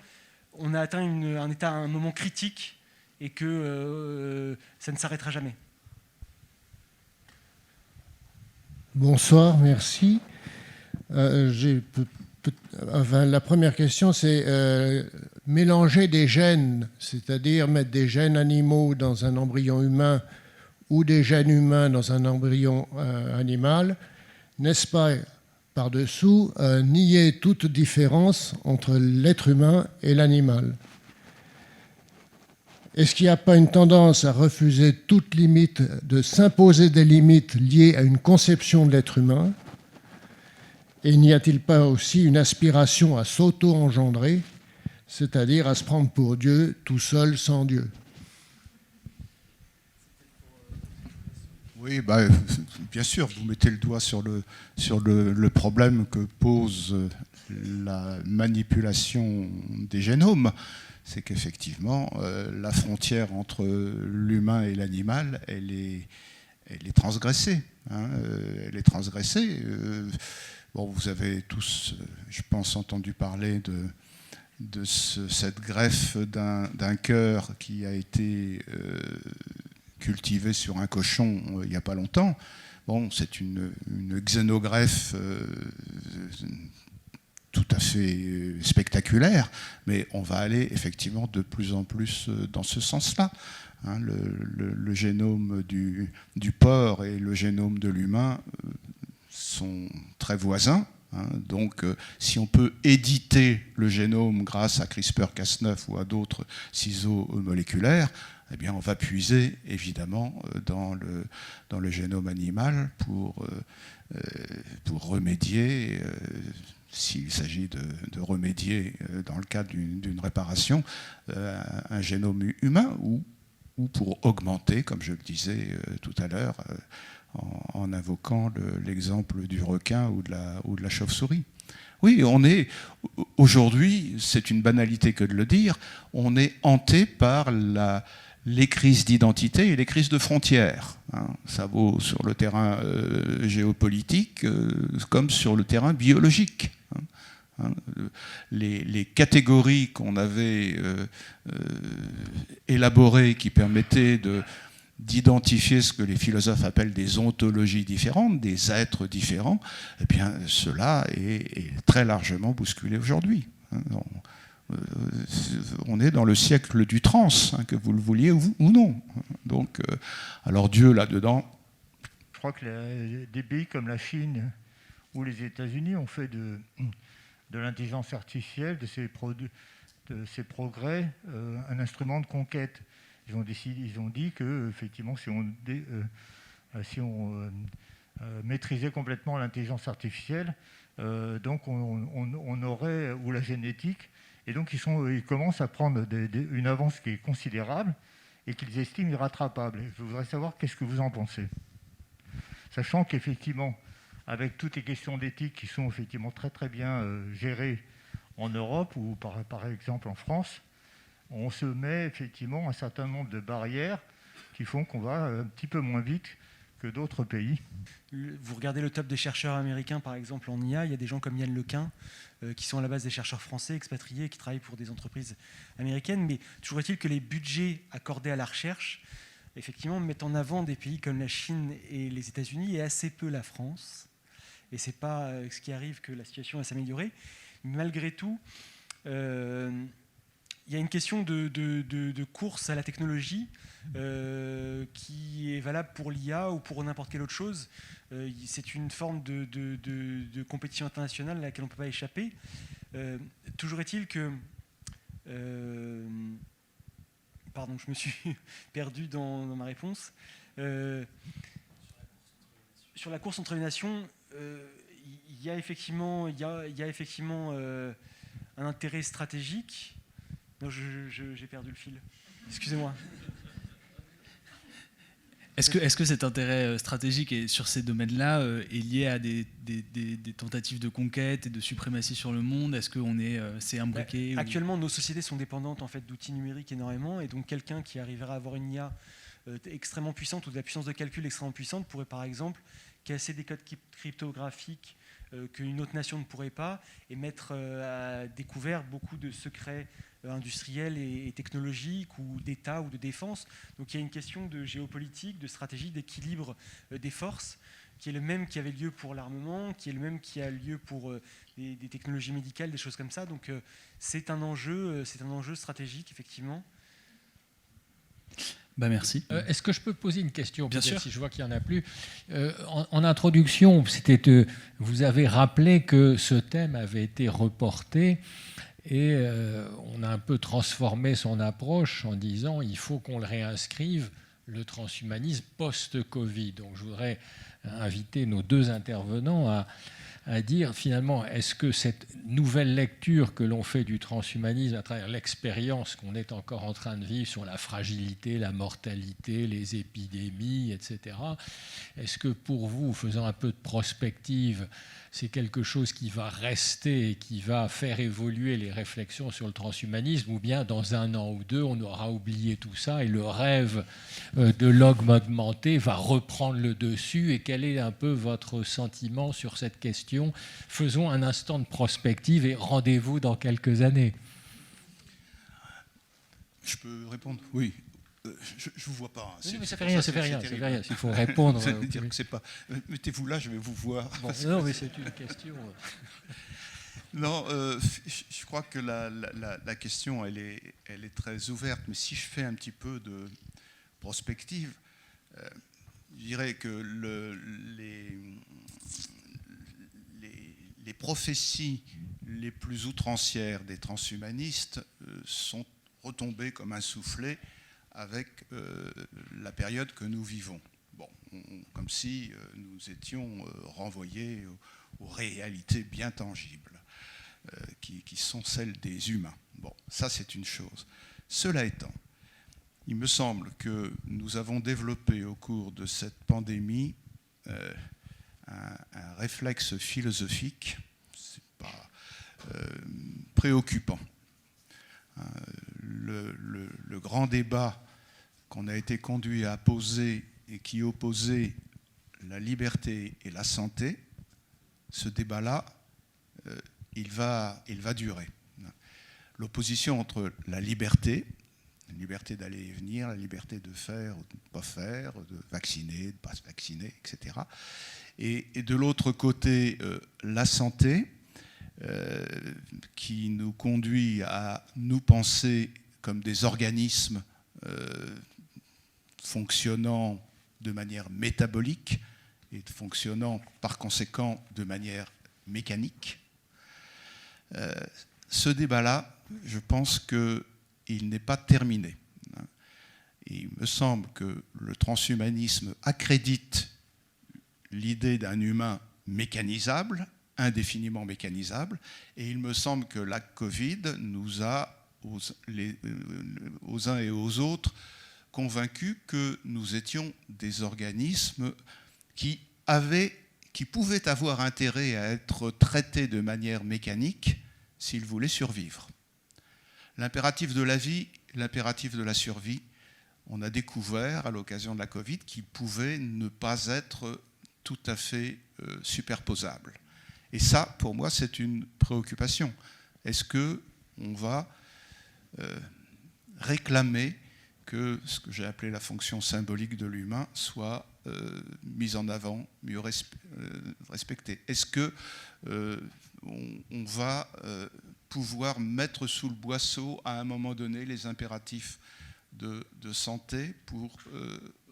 on a atteint un moment critique et que ça ne s'arrêtera jamais. Bonsoir, merci. La première question, c'est mélanger des gènes, c'est-à-dire mettre des gènes animaux dans un embryon humain ou des gènes humains dans un embryon animal, n'est-ce pas par-dessous nier toute différence entre l'être humain et l'animal? Est-ce qu'il n'y a pas une tendance à refuser toute limite, de s'imposer des limites liées à une conception de l'être humain? Et n'y a-t-il pas aussi une aspiration à s'auto-engendrer, c'est-à-dire à se prendre pour Dieu tout seul sans Dieu? Oui, bien sûr, vous mettez le doigt sur le problème que pose la manipulation des génomes. C'est qu'effectivement, la frontière entre l'humain et l'animal, elle est transgressée. Elle est transgressée. Vous avez tous, je pense, entendu parler de cette greffe d'un cœur qui a été cultivé sur un cochon il n'y a pas longtemps. C'est une xénogreffe tout à fait spectaculaire, mais on va aller effectivement de plus en plus dans ce sens-là. Hein, le génome du porc et le génome de l'humain sont très voisins. Hein, donc, si on peut éditer le génome grâce à CRISPR-Cas9 ou à d'autres ciseaux moléculaires, eh bien, on va puiser évidemment dans le génome animal pour remédier, s'il s'agit de remédier dans le cadre d'une réparation, un génome humain ou pour augmenter, comme je le disais tout à l'heure, en invoquant l'exemple du requin ou de la chauve-souris. Oui, aujourd'hui, c'est une banalité que de le dire, on est hanté par les crises d'identité et les crises de frontières. Hein. Ça vaut sur le terrain géopolitique comme sur le terrain biologique. Hein. Les catégories qu'on avait élaborées qui permettaient d'identifier ce que les philosophes appellent des ontologies différentes, des êtres différents, eh bien, cela est très largement bousculé aujourd'hui. On est dans le siècle du trans, hein, que vous le vouliez ou non. Donc, alors Dieu, là-dedans... Je crois que des pays comme la Chine ou les États-Unis ont fait de l'intelligence artificielle, de ces progrès, un instrument de conquête. Ils ont dit que effectivement, si on maîtrisait complètement l'intelligence artificielle, donc on aurait, ou la génétique, et donc ils commencent à prendre une avance qui est considérable et qu'ils estiment irrattrapable. Et je voudrais savoir qu'est-ce que vous en pensez, sachant qu'effectivement, avec toutes les questions d'éthique qui sont effectivement très très bien gérées en Europe ou par exemple en France, on se met effectivement un certain nombre de barrières qui font qu'on va un petit peu moins vite que d'autres pays. Vous regardez le top des chercheurs américains, par exemple, en IA, il y a des gens comme Yann Lequin, qui sont à la base des chercheurs français, expatriés, qui travaillent pour des entreprises américaines. Mais toujours est-il que les budgets accordés à la recherche, effectivement, mettent en avant des pays comme la Chine et les États-Unis et assez peu la France. Et ce n'est pas ce qui arrive que la situation va s'améliorer. Malgré tout, il y a une question de course à la technologie qui est valable pour l'IA ou pour n'importe quelle autre chose. C'est une forme de compétition internationale à laquelle on ne peut pas échapper. Toujours est-il que... pardon, je me suis perdu dans ma réponse. Sur la course entre les nations, il y a effectivement un intérêt stratégique. Non, j'ai perdu le fil. Excusez-moi. Est-ce que cet intérêt stratégique et sur ces domaines-là est lié à des tentatives de conquête et de suprématie sur le monde? Est-ce qu'on c'est imbriqué Actuellement, nos sociétés sont dépendantes en fait, d'outils numériques énormément, et donc quelqu'un qui arriverait à avoir une IA extrêmement puissante ou de la puissance de calcul extrêmement puissante pourrait par exemple casser des codes cryptographiques qu'une autre nation ne pourrait pas et mettre à découvert beaucoup de secrets industriels et technologiques ou d'État ou de défense. Donc il y a une question de géopolitique, de stratégie, d'équilibre des forces qui est le même qui avait lieu pour l'armement, qui est le même qui a lieu pour des technologies médicales, des choses comme ça. Donc c'est un enjeu stratégique, effectivement. Bah merci. Est-ce que je peux poser une question? Bien sûr. Si je vois qu'il n'y en a plus. En introduction, vous avez rappelé que ce thème avait été reporté et on a un peu transformé son approche en disant il faut qu'on le réinscrive, le transhumanisme post-Covid. Donc je voudrais inviter nos deux intervenants à dire finalement, est-ce que cette nouvelle lecture que l'on fait du transhumanisme à travers l'expérience qu'on est encore en train de vivre sur la fragilité, la mortalité, les épidémies, etc., est-ce que pour vous, faisant un peu de prospective, c'est quelque chose qui va rester et qui va faire évoluer les réflexions sur le transhumanisme, ou bien dans 1 an ou 2, on aura oublié tout ça et le rêve de l'homme augmenté va reprendre le dessus? Et quel est un peu votre sentiment sur cette question? Faisons un instant de prospective et rendez-vous dans quelques années. Je peux répondre? Oui. Je ne vous vois pas. Oui, mais ça fait rien. Il faut répondre. Dire que c'est pas. Mettez-vous là, je vais vous voir. Bon, non, mais c'est une question. Non, je crois que la question, elle est très ouverte. Mais si je fais un petit peu prospective, je dirais que les prophéties les plus outrancières des transhumanistes sont retombées comme un soufflet avec la période que nous vivons. Bon, comme si nous étions renvoyés aux réalités bien tangibles, qui sont celles des humains. Bon, ça c'est une chose. Cela étant, il me semble que nous avons développé au cours de cette pandémie un réflexe philosophique, c'est pas préoccupant. Le grand débat qu'on a été conduit à poser et qui opposait la liberté et la santé, ce débat-là, il va durer. L'opposition entre la liberté d'aller et venir, la liberté de faire ou de ne pas faire, de vacciner, de ne pas se vacciner, etc. Et de l'autre côté, la santé, qui nous conduit à nous penser comme des organismes fonctionnant de manière métabolique et fonctionnant par conséquent de manière mécanique. Ce débat-là, je pense qu'il n'est pas terminé. Et il me semble que le transhumanisme accrédite l'idée d'un humain mécanisable, indéfiniment mécanisable, et il me semble que la Covid nous a, aux uns et aux autres, convaincus que nous étions des organismes qui pouvaient avoir intérêt à être traités de manière mécanique s'ils voulaient survivre. L'impératif de la vie, l'impératif de la survie, on a découvert à l'occasion de la Covid qu'ils pouvaient ne pas être tout à fait superposables. Et ça, pour moi, c'est une préoccupation. Est-ce qu'on va réclamer que ce que j'ai appelé la fonction symbolique de l'humain soit mise en avant, mieux respectée? Est-ce qu'on va pouvoir mettre sous le boisseau à un moment donné les impératifs de santé pour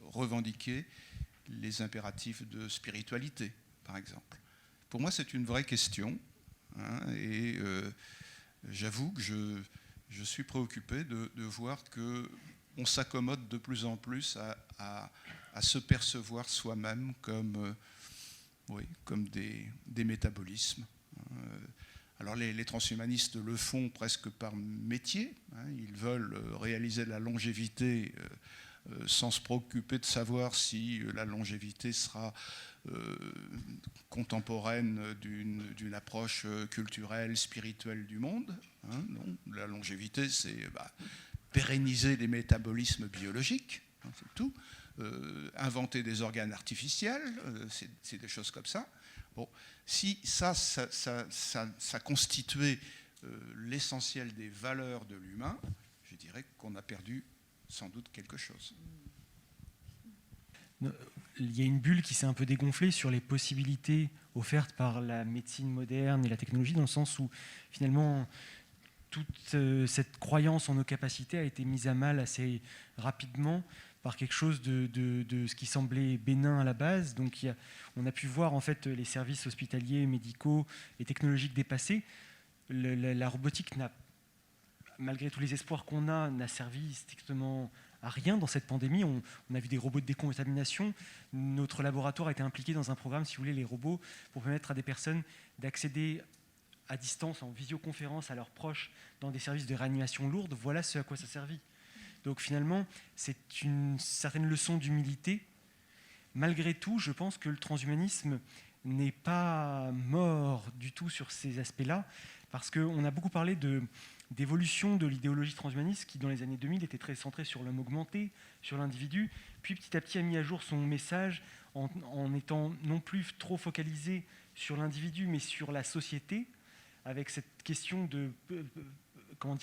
revendiquer les impératifs de spiritualité, par exemple? Pour moi, c'est une vraie question, hein, et j'avoue que je suis préoccupé de voir qu'on s'accommode de plus en plus à se percevoir soi-même comme des métabolismes. Alors les transhumanistes le font presque par métier, hein, ils veulent réaliser la longévité sans se préoccuper de savoir si la longévité sera contemporaine d'une approche culturelle, spirituelle du monde. Hein, non, la longévité, c'est pérenniser les métabolismes biologiques, hein, c'est tout. Inventer des organes artificiels, c'est des choses comme ça. Bon, si ça constituait l'essentiel des valeurs de l'humain, je dirais qu'on a perdu sans doute quelque chose. Il y a une bulle qui s'est un peu dégonflée sur les possibilités offertes par la médecine moderne et la technologie, dans le sens où finalement toute cette croyance en nos capacités a été mise à mal assez rapidement par quelque chose de ce qui semblait bénin à la base. Donc on a pu voir en fait les services hospitaliers, médicaux et technologiques dépassés. La robotique, malgré tous les espoirs qu'on a, n'a servi strictement à rien dans cette pandémie. On a vu des robots de décontamination. Notre laboratoire a été impliqué dans un programme, si vous voulez, les robots, pour permettre à des personnes d'accéder à distance, en visioconférence, à leurs proches dans des services de réanimation lourde. Voilà ce à quoi ça servit. Donc finalement, c'est une certaine leçon d'humilité. Malgré tout, je pense que le transhumanisme n'est pas mort du tout sur ces aspects-là, parce qu'on a beaucoup parlé d'évolution de l'idéologie transhumaniste qui, dans les années 2000, était très centrée sur l'homme augmenté, sur l'individu, puis petit à petit a mis à jour son message en étant non plus trop focalisé sur l'individu, mais sur la société, avec cette question de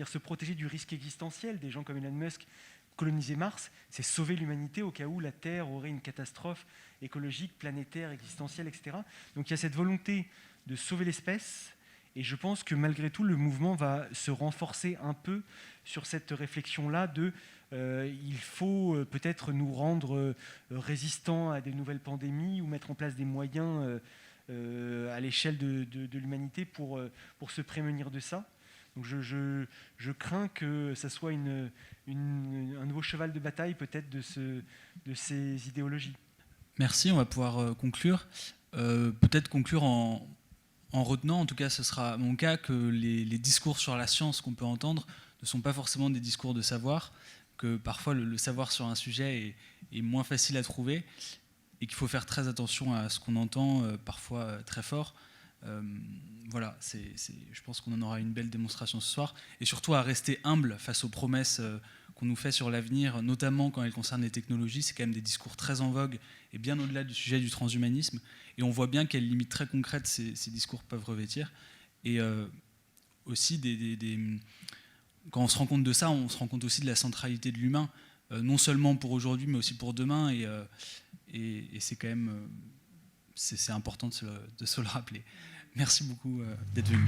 se protéger du risque existentiel. Des gens comme Elon Musk, coloniser Mars, c'est sauver l'humanité au cas où la Terre aurait une catastrophe écologique, planétaire, existentielle, etc. Donc il y a cette volonté de sauver l'espèce, et je pense que malgré tout, le mouvement va se renforcer un peu sur cette réflexion-là de Il faut peut-être nous rendre résistants à des nouvelles pandémies ou mettre en place des moyens à l'échelle de l'humanité pour se prémunir de ça. Donc je crains que ça soit un nouveau cheval de bataille peut-être de ces idéologies. Merci, on va pouvoir conclure. Peut-être conclure en retenant, en tout cas ce sera mon cas, que les discours sur la science qu'on peut entendre ne sont pas forcément des discours de savoir, que parfois le savoir sur un sujet est moins facile à trouver et qu'il faut faire très attention à ce qu'on entend, parfois très fort. Voilà, je pense qu'on en aura une belle démonstration ce soir, et surtout à rester humble face aux promesses qu'on nous fait sur l'avenir, notamment quand elles concernent les technologies. C'est quand même des discours très en vogue et bien au-delà du sujet du transhumanisme, et on voit bien quelles limites très concrètes ces discours peuvent revêtir. Et aussi, quand on se rend compte de ça, on se rend compte aussi de la centralité de l'humain, non seulement pour aujourd'hui, mais aussi pour demain, et c'est quand même c'est important de se le rappeler. Merci beaucoup d'être venu.